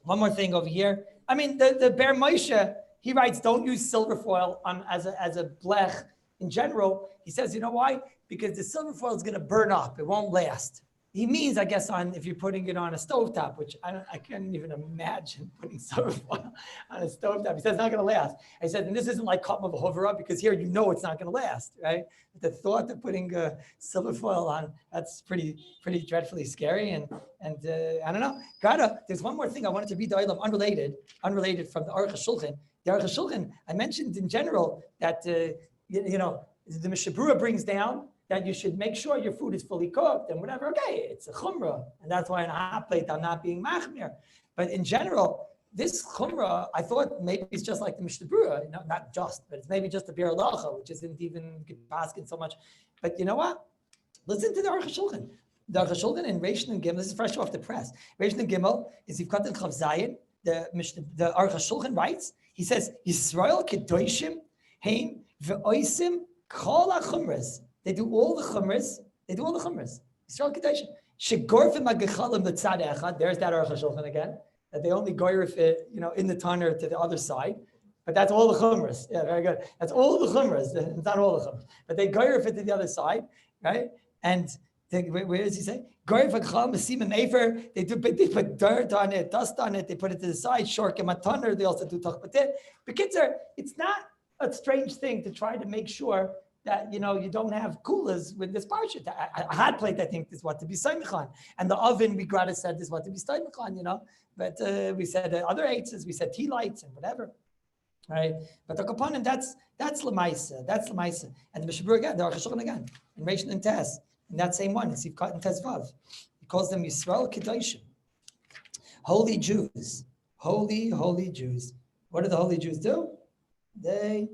One more thing over here. I mean, the Ber Moshe, he writes, don't use silver foil as a blech in general. He says, you know why? Because the silver foil is going to burn up. It won't last. He means, I guess, if you're putting it on a stovetop, which I can't even imagine putting silver foil on a stovetop. He says it's not going to last. I said, and this isn't like cotton of a hover because here you know it's not going to last, right? The thought of putting silver foil on, that's pretty dreadfully scary. And I don't know. There's one more thing I wanted to read the Olam, unrelated from the Aruch HaShulchan. The Aruch HaShulchan, I mentioned in general that, the Mishabura brings down that you should make sure your food is fully cooked and whatever. Okay, it's a chumrah, and that's why in a hot plate I'm not being machmir. But in general, this chumrah, I thought maybe it's just like the Mishnah Berurah, not just, but it's maybe just the Bir Halacha, which isn't even paskin so much. But you know what? Listen to the Aruch HaShulchan. The Aruch HaShulchan in Reish and Gimel, this is fresh off the press. Reish and Gimel is Yivkat and Chav Zayin. The Aruch HaShulchan writes, he says, Yisrael kedoshim hein ve'oisim kol ha'chumras. They do all the chumras. Yisrael Kedoshim. Shegorfim ha'gechalim l'tzad echad. There's that Aruch HaShulchan again. That they only goyrif it, in the tanner to the other side. But that's all the chumras. Yeah, very good. That's all the chumras. It's not all the chumras. But they goyrif it to the other side, right? And where does he say? Goyrif ha'gechalim b'sim and afer. They put dirt on it, dust on it. They put it to the side. Shorkim ha'tanner. They also do tachbatit. But kids it's not a strange thing to try to make sure that you don't have coolers with this parsha. A hot plate, I think, is what to be saimichan, and the oven we gotta said is what to be saimichan. But we said other eights, we said tea lights and whatever, right? But the kapanim, that's lemaisa, and the Mishabur again, the Aruch HaShulchan again, in Reish and Tes, in that same one, it's Yivkat and Tes Vav. He calls them Yisrael Kedoshim, holy Jews, holy Jews. What do the holy Jews do? They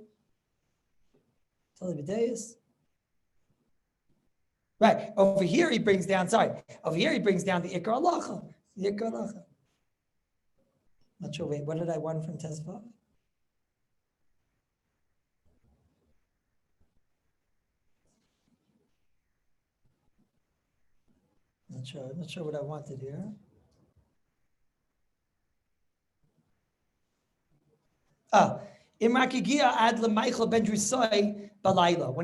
right, over here he brings down the Ikar Halacha. Not sure, wait, what did I want from Tezvav? Not sure what I wanted here. When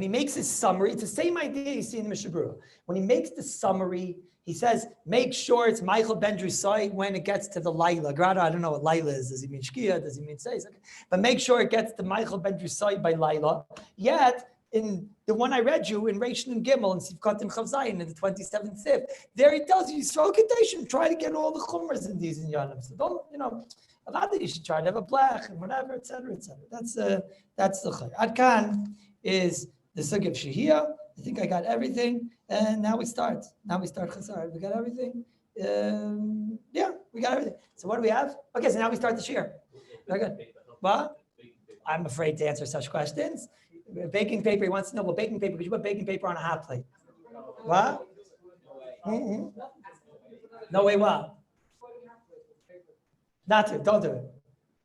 he makes his summary, it's the same idea you see in the Mishnah Berurah. When he makes the summary, he says, make sure it's Michael ben Drusai when it gets to the Laila. Grada, I don't know what Laila is. Does he mean Shkia? Does he mean Seis? Okay. But make sure it gets to Michael ben Drusai by Laila. Yet, in the one I read you in Reish and Gimel and Sivkat and Chav Zayin in the 27th Sif, there he tells you, Yisrael Kedoshim, try to get all the chumras in these in Yanim. So don't, a lot that you should try to have a blech and whatever, etc., etc. That's the chayr. Adkan is the sugya of Shehiyah. I think I got everything, and now we start. Chazar. We got everything. We got everything. So what do we have? Okay, so now we start the shiur. Very good. What? I'm afraid to answer such questions. Baking paper. He wants to know. Well, baking paper. Could you put baking paper on a hot plate? What? Mm-hmm. No way. What? Not to, don't do it.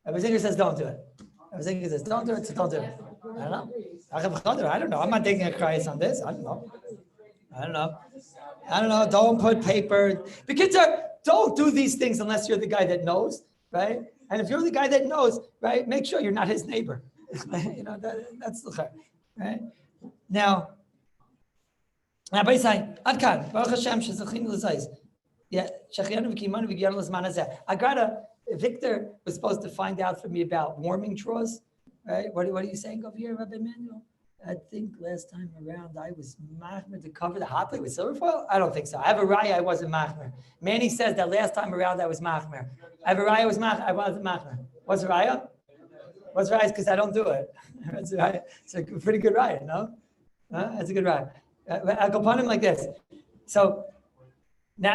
Rabbi Zinger says don't do it. Rabbi Zinger says don't do it, so don't do it. I don't know. I'm not taking a price on this. I don't know. Don't put paper. The kids don't do these things unless you're the guy that knows, right? And if you're the guy that knows, right, make sure you're not his neighbor. That's the chayr, right? Now, Rabbi say, Adkan, Baruch Hashem, shezachinu l'zayis. Yeah, shechianu v'kimanu v'giyanu l'zman hazeh. Victor was supposed to find out from me about warming straws, right? What are you saying over here, Rabbi Manuel? I think last time around I was machmer to cover the hot plate with silver foil. I don't think so. I have a raya, I wasn't machmer. Manny says that last time around I was machmer. I have a raya, I wasn't machmer. What's a raya? What's right is because I don't do it. That's right. It's a pretty good ride, no? That's a good ride. I'll go upon him like this. So now,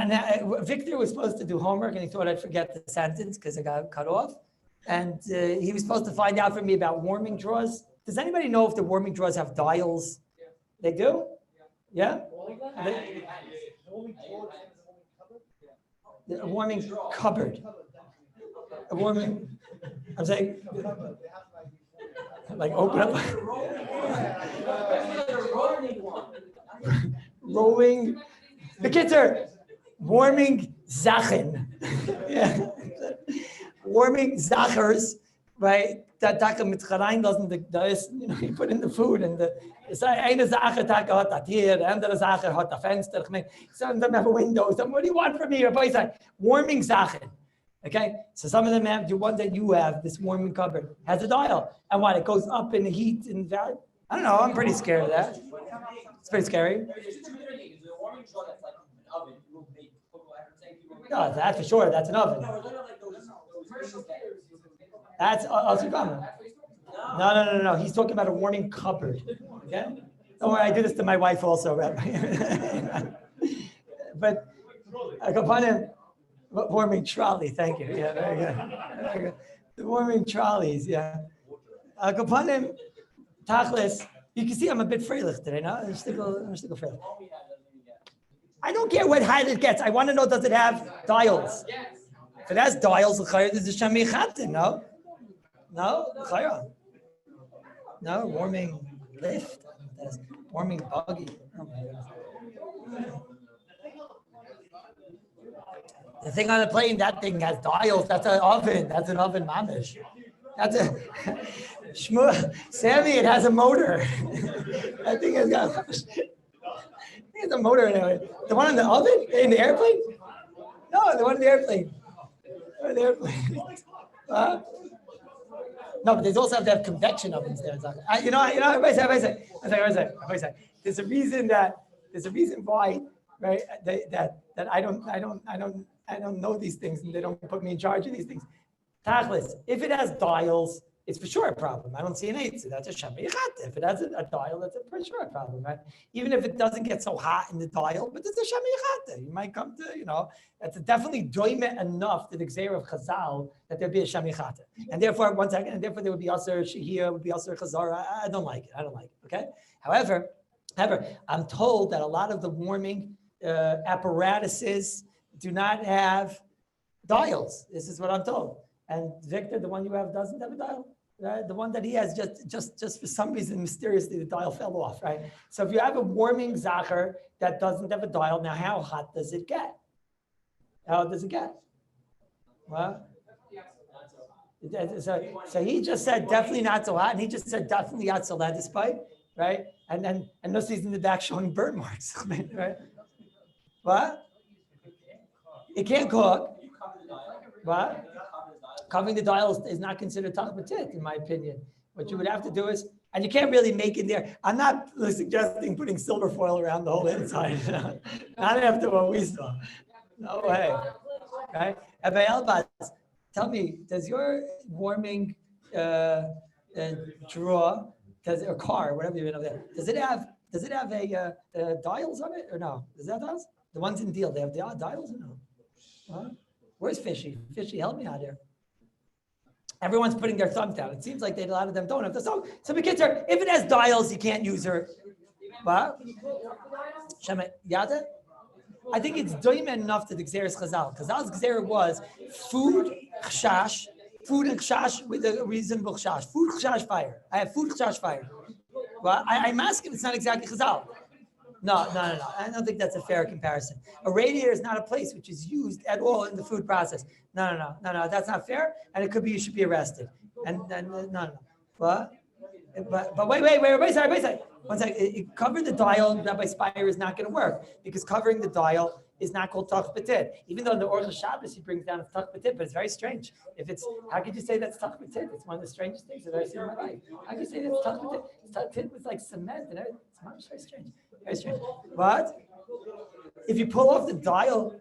Victor was supposed to do homework and he thought I'd forget the sentence because I got cut off. And he was supposed to find out from me about warming drawers. Does anybody know if the warming drawers have dials? They do? Yeah? A warming cupboard. A warming, I'm saying, like open up. Rolling. The kids are warming Zachen. Yeah. Warming Zachers, right? That taka mit rein lassen, da ist, you put in the food and the eine Sache taka hat das hier, the andere Sache hat das Fenster. Some of them have a window. What do you want from me? Rabbi said, warming Zachen. Okay, so some of them have the one that you have, this warming cupboard, has a dial. And what? It goes up in the heat and value. I don't know. I'm pretty scared of that. It's pretty scary. No, that's for sure. That's an oven. That's also common. No. He's talking about a warming cupboard. Okay? Don't worry, I do this to my wife also, Rabbi. But I go upon him. Warming trolley, thank you. Yeah, very good. The warming trolleys, yeah. I go upon him. Tachlis. You can see I'm a bit freilich today, no? I'm still freilich. I don't care what height it gets. I want to know, does it have dials? If it has dials, there's a shamichate, no? No? No, warming lift. Warming buggy. Oh my goodness. The thing on the plane, that thing has dials. That's an oven. That's an oven mamish. That's a Sammy, it has a motor. That thing has got a motor in it. The one in the oven? In the airplane? No, the one in the airplane. No, but they also have to have convection ovens there. Everybody say. There's a reason why, right? That I don't know these things and they don't put me in charge of these things. Tachlis, if it has dials, it's for sure a problem. I don't see an eight. That's a shamichate. If it has a dial, that's a for sure a problem, right? Even if it doesn't get so hot in the dial, but it's a shamichate. You might come to, that's definitely doime enough to the Gzeir of Chazal that there'd be a shamichate. And therefore, there would be also Shiur, would be also Chazar. I don't like it, okay? However, I'm told that a lot of the warming apparatuses do not have dials. This is what I'm told. And Victor, the one you have doesn't have a dial. Right? The one that he has just for some reason, mysteriously, the dial fell off, right? So if you have a warming zacher that doesn't have a dial, now how hot does it get? How does it get? Well, so he just said definitely not so hot, and he just said definitely not so loud, despite, right? And Nussi's in the back showing burn marks, right? What? It can't cook. What? Covering the dial is not considered tachbatit, in my opinion. What you would have to do is, and you can't really make it there. I'm not suggesting putting silver foil around the whole inside. Not after what we saw. No way. Right? Rabbi Elbaz, tell me, does your warming drawer, or car, whatever you have there, does it have a dials on it or no? Does it have dials? The ones in deal, they have dials or no? Huh? Where's Fishy? Fishy, help me out here. Everyone's putting their thumbs down. It seems like a lot of them don't have the thumb. So the kids are, if it has dials, you can't use her. What? Shema Yada? I think it's doim enough to the Gzeir's Chazal. Chazal's Gzeir was food and chash with a reasonable chash. Food, chash, fire. I have food, chash, fire. Well, I'm asking, it's not exactly Chazal. No. I don't think that's a fair comparison. A radiator is not a place which is used at all in the food process. No. That's not fair. And it could be you should be arrested. And no. What? But wait. Everybody say. One second. Covering the dial, Rabbi Spire, is not going to work because covering the dial is not called tachbatit. Even though in the Orach Shabbos he brings down it's tachbatit, but it's very strange. How could you say that's tachbatit? It's one of the strangest things that I've seen in my life. How could you say that's tachbatit? Tachbatit was like cement and everything. It's very strange. Very strange. But if you pull off the dial,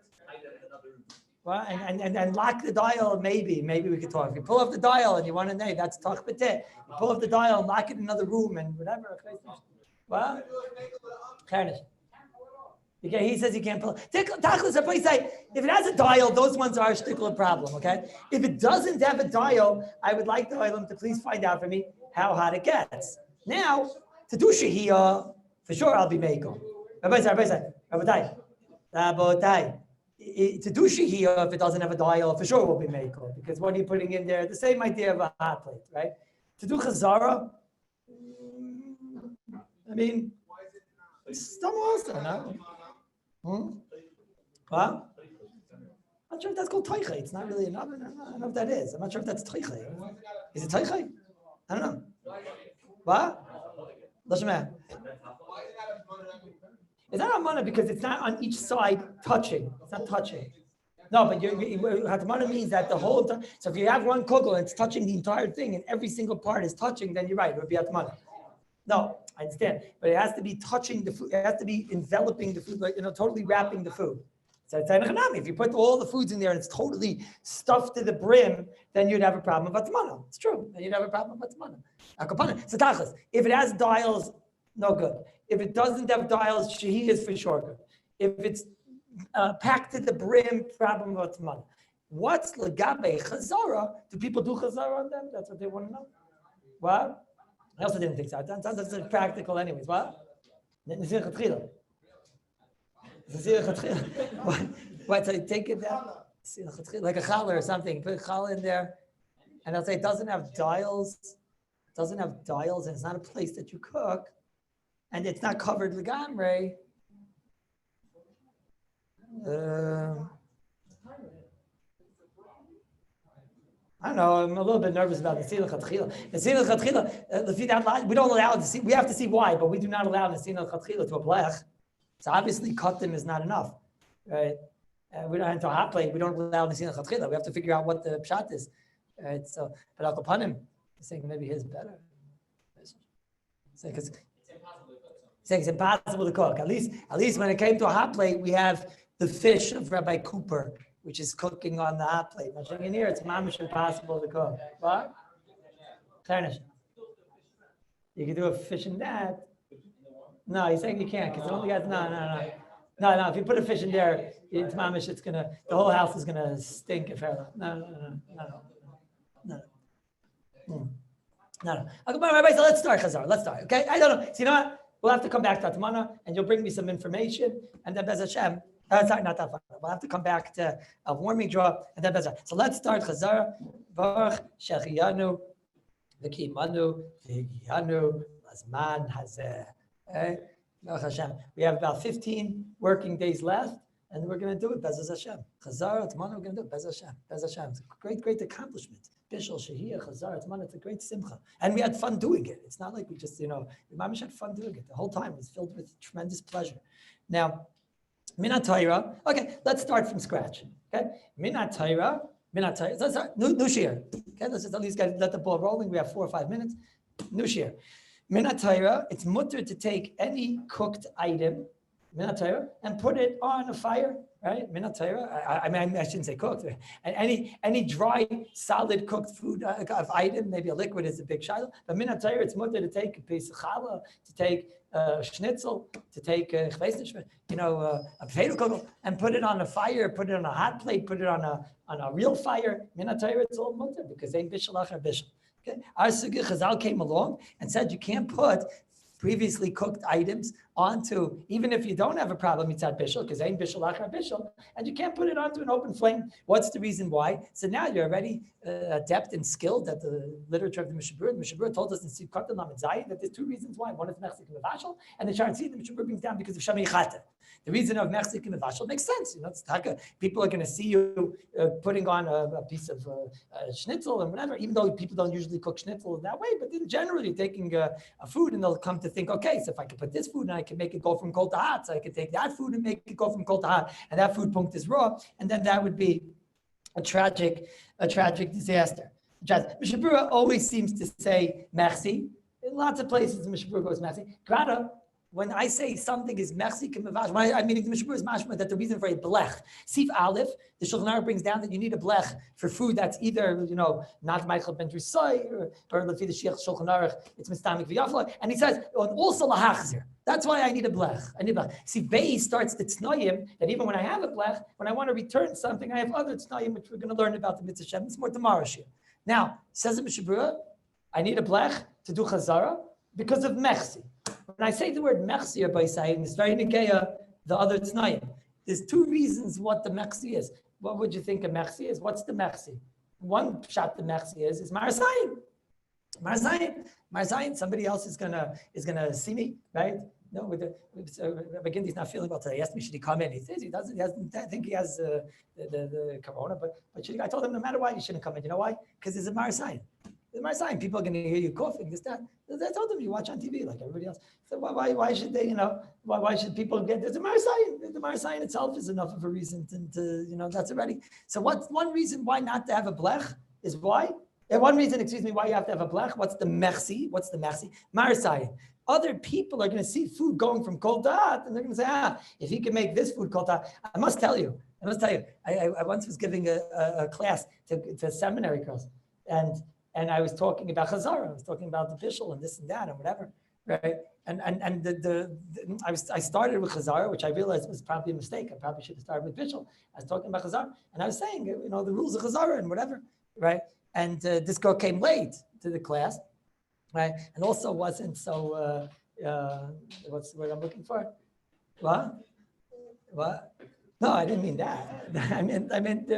Well, and lock the dial, maybe we could talk. If you pull off the dial and you want to know, that's talk beteh. You pull off the dial and lock it in another room and whatever. Well, okay, he says you can't pull. Tachlis, Rabbi say, if it has a dial, those ones are a shtickle problem, okay? If it doesn't have a dial, I would like the oilam to please find out for me how hot it gets. Now, to do shahiyah, for sure I'll be makel. Rabbi say, to do shahiyah, if it doesn't have a dial, for sure will be makel. Because what are you putting in there? The same idea of a hot plate, right? To do chazara, I mean, it's also, no? Well, I'm not sure if that's called toiche. It's not really an oven. I don't know if that is. I'm not sure if that's toiche. Is it toiche? I don't know. What? It's not amana because it's not on each side touching. It's not touching. No, but hatmana means that the whole time. So if you have one kugel and it's touching the entire thing and every single part is touching, then you're right. It would be hatmana. No, I understand, but it has to be touching the food. It has to be enveloping the food, like totally wrapping the food. So it's if you put all the foods in there and it's totally stuffed to the brim, then you'd have a problem with atmana. It's true. Then you'd have a problem with atmana. So tachlis, if it has dials, no good. If it doesn't have dials, shehi is for sure good. If it's packed to the brim, problem with atmana. What's legabe chazara? Do people do chazara on them? That's what they want to know. What? I also didn't think so. It sounds like it's practical anyways. What? What? So you take it down? Like a challah or something. Put a challah in there. And they'll say it doesn't have dials. It doesn't have dials and it's not a place that you cook. And it's not covered legamre. I don't know. I'm a little bit nervous about the Nesina Chatchila. Nesina Chatchila, we don't allow it to see. We have to see why, but we do not allow Nesina Chatchila to a blech. So obviously, cutting is not enough, right? We don't into a hot plate. We don't allow Nesina Chatchila. We have to figure out what the pshat is, right? So, but Al Kapanim, I think maybe his better. Because it's impossible to cook. At least when it came to a hot plate, we have the fish of Rabbi Cooper, which is cooking on the hot plate. In here, it's mamish impossible to cook. What? You can do a fish in that. No, he's saying you can't because it only got no. If you put a fish in there, it's mamish. It's the whole house is gonna stink if ever. No. Okay, Rabbi, so let's start Chazar. Let's start. Okay, I don't know. So you know what? We'll have to come back to Atmana, and you'll bring me some information, and then Bez Hashem. Sorry, not that far. We'll have to come back to a warming draw, and then Bez Hashem. So let's start Chazar. Baruch Shechiyanu, V'Kimanu, V'Yanu, Lazman Hazeh. Baruch Hashem. We have about 15 working days left, and we're going to do it. Bez Hashem. Chazar Atmana, we're going to do it. Bez Hashem. Bez Hashem. It's a great accomplishment. Bishul, Shahiyah, Chazar, Atman, it's a great simcha. And we had fun doing it. It's not like we just, Mamish had fun doing it. The whole time was filled with tremendous pleasure. Now, Minat Torah. Okay, let's start from scratch. Okay, Minat Torah. So let's start. New Shiur. Okay, let's just at least let the ball rolling. We have 4 or 5 minutes. New Shiur. Minat Torah, it's mutter to take any cooked item, Minat Torah, and put it on a fire. Right, Minat Torah. I shouldn't say cooked. Any dry, solid cooked food of item, maybe a liquid is a big shiloh. But Minat Torah, it's mutter to take a piece of challah, to take schnitzel, to take a potato kugel, and put it on a fire, put it on a hot plate, put it on a real fire. Minat Torah, it's all mutter because ain't bishul achar bishul. Okay, our Sugi Chazal came along and said you can't put previously cooked items onto, even if you don't have a problem, it's at bishul, because ain't bishul achar bishul, and you can't put it onto an open flame. What's the reason why? So now you're already adept and skilled at the literature of the Mishabur. The Mishabur told us in Siv Katan Lamed Zayin that there's 2 reasons why. One is Mechzik and Mevashal, and the Sharon the Mishabur brings down because of Shamei Chata. The reason of Mechzik and Mevashal makes sense. It's taka. People are going to see you putting on a piece of schnitzel and whatever, even though people don't usually cook schnitzel in that way, but then generally taking a food and they'll come to think, okay, so if I can put this food and I can make it go from cold to hot, so I can take that food and make it go from cold to hot, and that food punkt is raw, and then that would be a tragic disaster. Mishabura always seems to say merci. In lots of places, Mishabura goes merci. Grata, when I say something is mechsi k'mevash, I mean the Mishnah is mashma that the reason for a blech. Sif Aleph, the Shulchan Aruch brings down that you need a blech for food that's either not Michael ben Drusai or lefi the Shulchan Aruch it's mistamik v'yafla, and he says also lahachzir. That's why I need a blech. I need a blech. See, Beis starts the tznoyim that even when I have a blech, when I want to return something, I have other tznoyim which we're going to learn about the mitzvah Shem. It's more tomorrow shir. Now says the Mishnah, I need a blech to do chazara because of mechsi. When I say the word mechsi by saying it's very negeya the other tznayim. There's two reasons what the mechsi is. What would you think a mechsi is? What's the mechsi? One shot the mechsi is marasayin. Marasayin. Somebody else is gonna see me, right? No, Rabbi Gindy's not feeling well today. He asked me, should he come in? He says he doesn't. He doesn't. I think he has the corona, but I told him no matter why you shouldn't come in. You know why? Because there's a marasayin. There's a marasayin. People are going to hear you coughing. This that. I told them you watch on TV like everybody else. So why should they? Why should people get? There's a marasayin. The marasayin itself is enough of a reason to that's already. So what's one reason why not to have a blech is why? And one reason, why you have to have a blech. What's the mechsi? Marasayin. Other people are going to see food going from kol to hot, and they're going to say, if he can make this food kol to hot. I must tell you, I once was giving a class to seminary girls, and I was talking about chazara. I was talking about the bishul and this and that and whatever, right? And I started with chazara, which I realized was probably a mistake. I probably should have started with bishul. I was talking about chazara, and I was saying, the rules of chazara and whatever, right? And this girl came late to the class. Right, and also wasn't so. What's the word I'm looking for? What? No, I didn't mean that. I meant.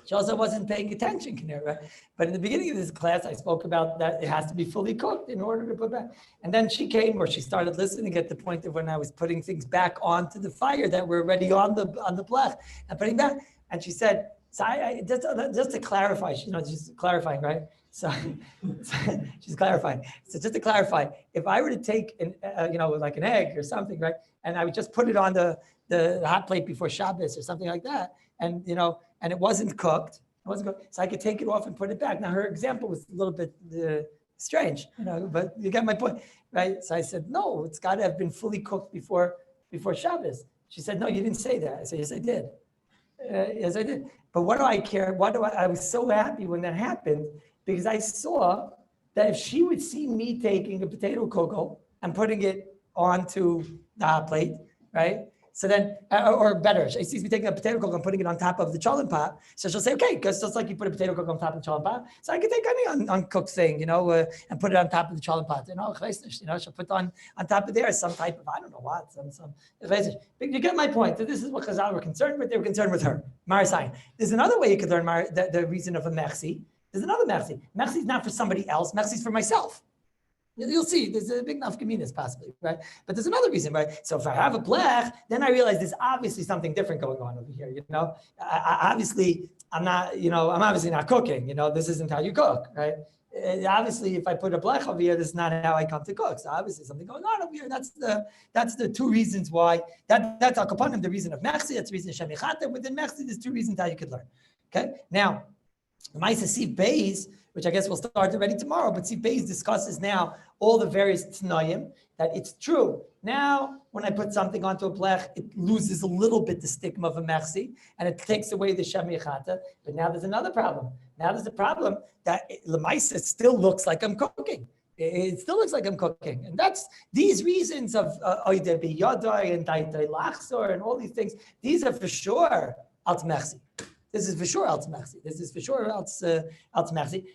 She also wasn't paying attention, right? But in the beginning of this class, I spoke about that it has to be fully cooked in order to put back. And then she came, or she started listening at the point of when I was putting things back onto the fire that were already on the blech and putting back. And she said, "So I just to clarify, she's clarifying, right?" So she's clarifying. So just to clarify, if I were to take like an egg or something, right, and I would just put it on the hot plate before Shabbos or something like that, and and it wasn't cooked, so I could take it off and put it back. Now her example was a little bit strange, but you get my point, right? So I said, no, it's got to have been fully cooked before Shabbos. She said, no, you didn't say that. I said, yes, I did. Yes, I did. But what do I care? I was so happy when that happened. Because I saw that if she would see me taking a potato cocoa and putting it onto the hot plate, right? So then, or better, she sees me taking a potato cocoa and putting it on top of the cholent pot. So she'll say, okay, because just like you put a potato cocoa on top of the cholent pot, so I can take any uncooked thing, and put it on top of the cholent pot. She'll put on top of there some type of, I don't know what, some. But you get my point. That this is what Chazal were concerned with. They were concerned with her, Marasayin. There's another way you could learn the reason of a mechsi. There's another mechsi. Mechsi is not for somebody else. Mechsi is for myself. You'll see, there's a big nafkaminas possibly, right? But there's another reason, right? So if I have a blech, then I realize there's obviously something different going on over here, obviously, I'm obviously not cooking, this isn't how you cook, right? Obviously, if I put a blech over here, this is not how I come to cook. So obviously something going on over here. That's the two reasons why, that's al kapanim, the reason of mechsi, that's the reason of shemichata. Within mechsi, there's two reasons how you could learn, okay? Now, Maisa Sif Beis, which I guess we'll start already tomorrow, but Sif Beis discusses now all the various tnayim, that it's true. Now, when I put something onto a blech, it loses a little bit the stigma of a mechsi, and it takes away the shemichata. But now there's another problem. Now there's a problem that Lemaisa still looks like I'm cooking. It still looks like I'm cooking. And that's these reasons of oide biyadai and daitai lachzor and all these things, these are for sure alt mechsi. This is for sure alt mechsi. This is for sure alt mechsi.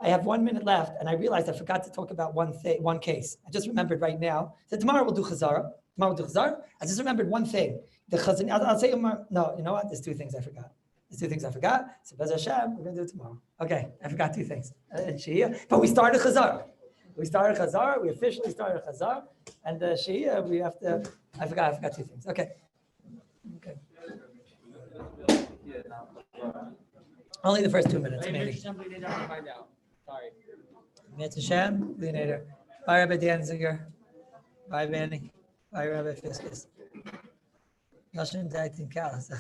I have 1 minute left, and I realized I forgot to talk about one case. I just remembered right now. So tomorrow we'll do chazara. I just remembered one thing. The chazan. I'll say no. You know what? There's two things I forgot. So Bez Hashem, we're going to do it tomorrow. Okay, I forgot two things. But we started chazara. We officially started chazara, and Shia, we have to. I forgot two things. Okay. Only the first 2 minutes, maybe. Sorry. Mitzvah Shem, Leonator. Bye, Rabbi Danziger. Bye, Manny. Bye, Rabbi Fiskus. Yashin Daitin Kallus.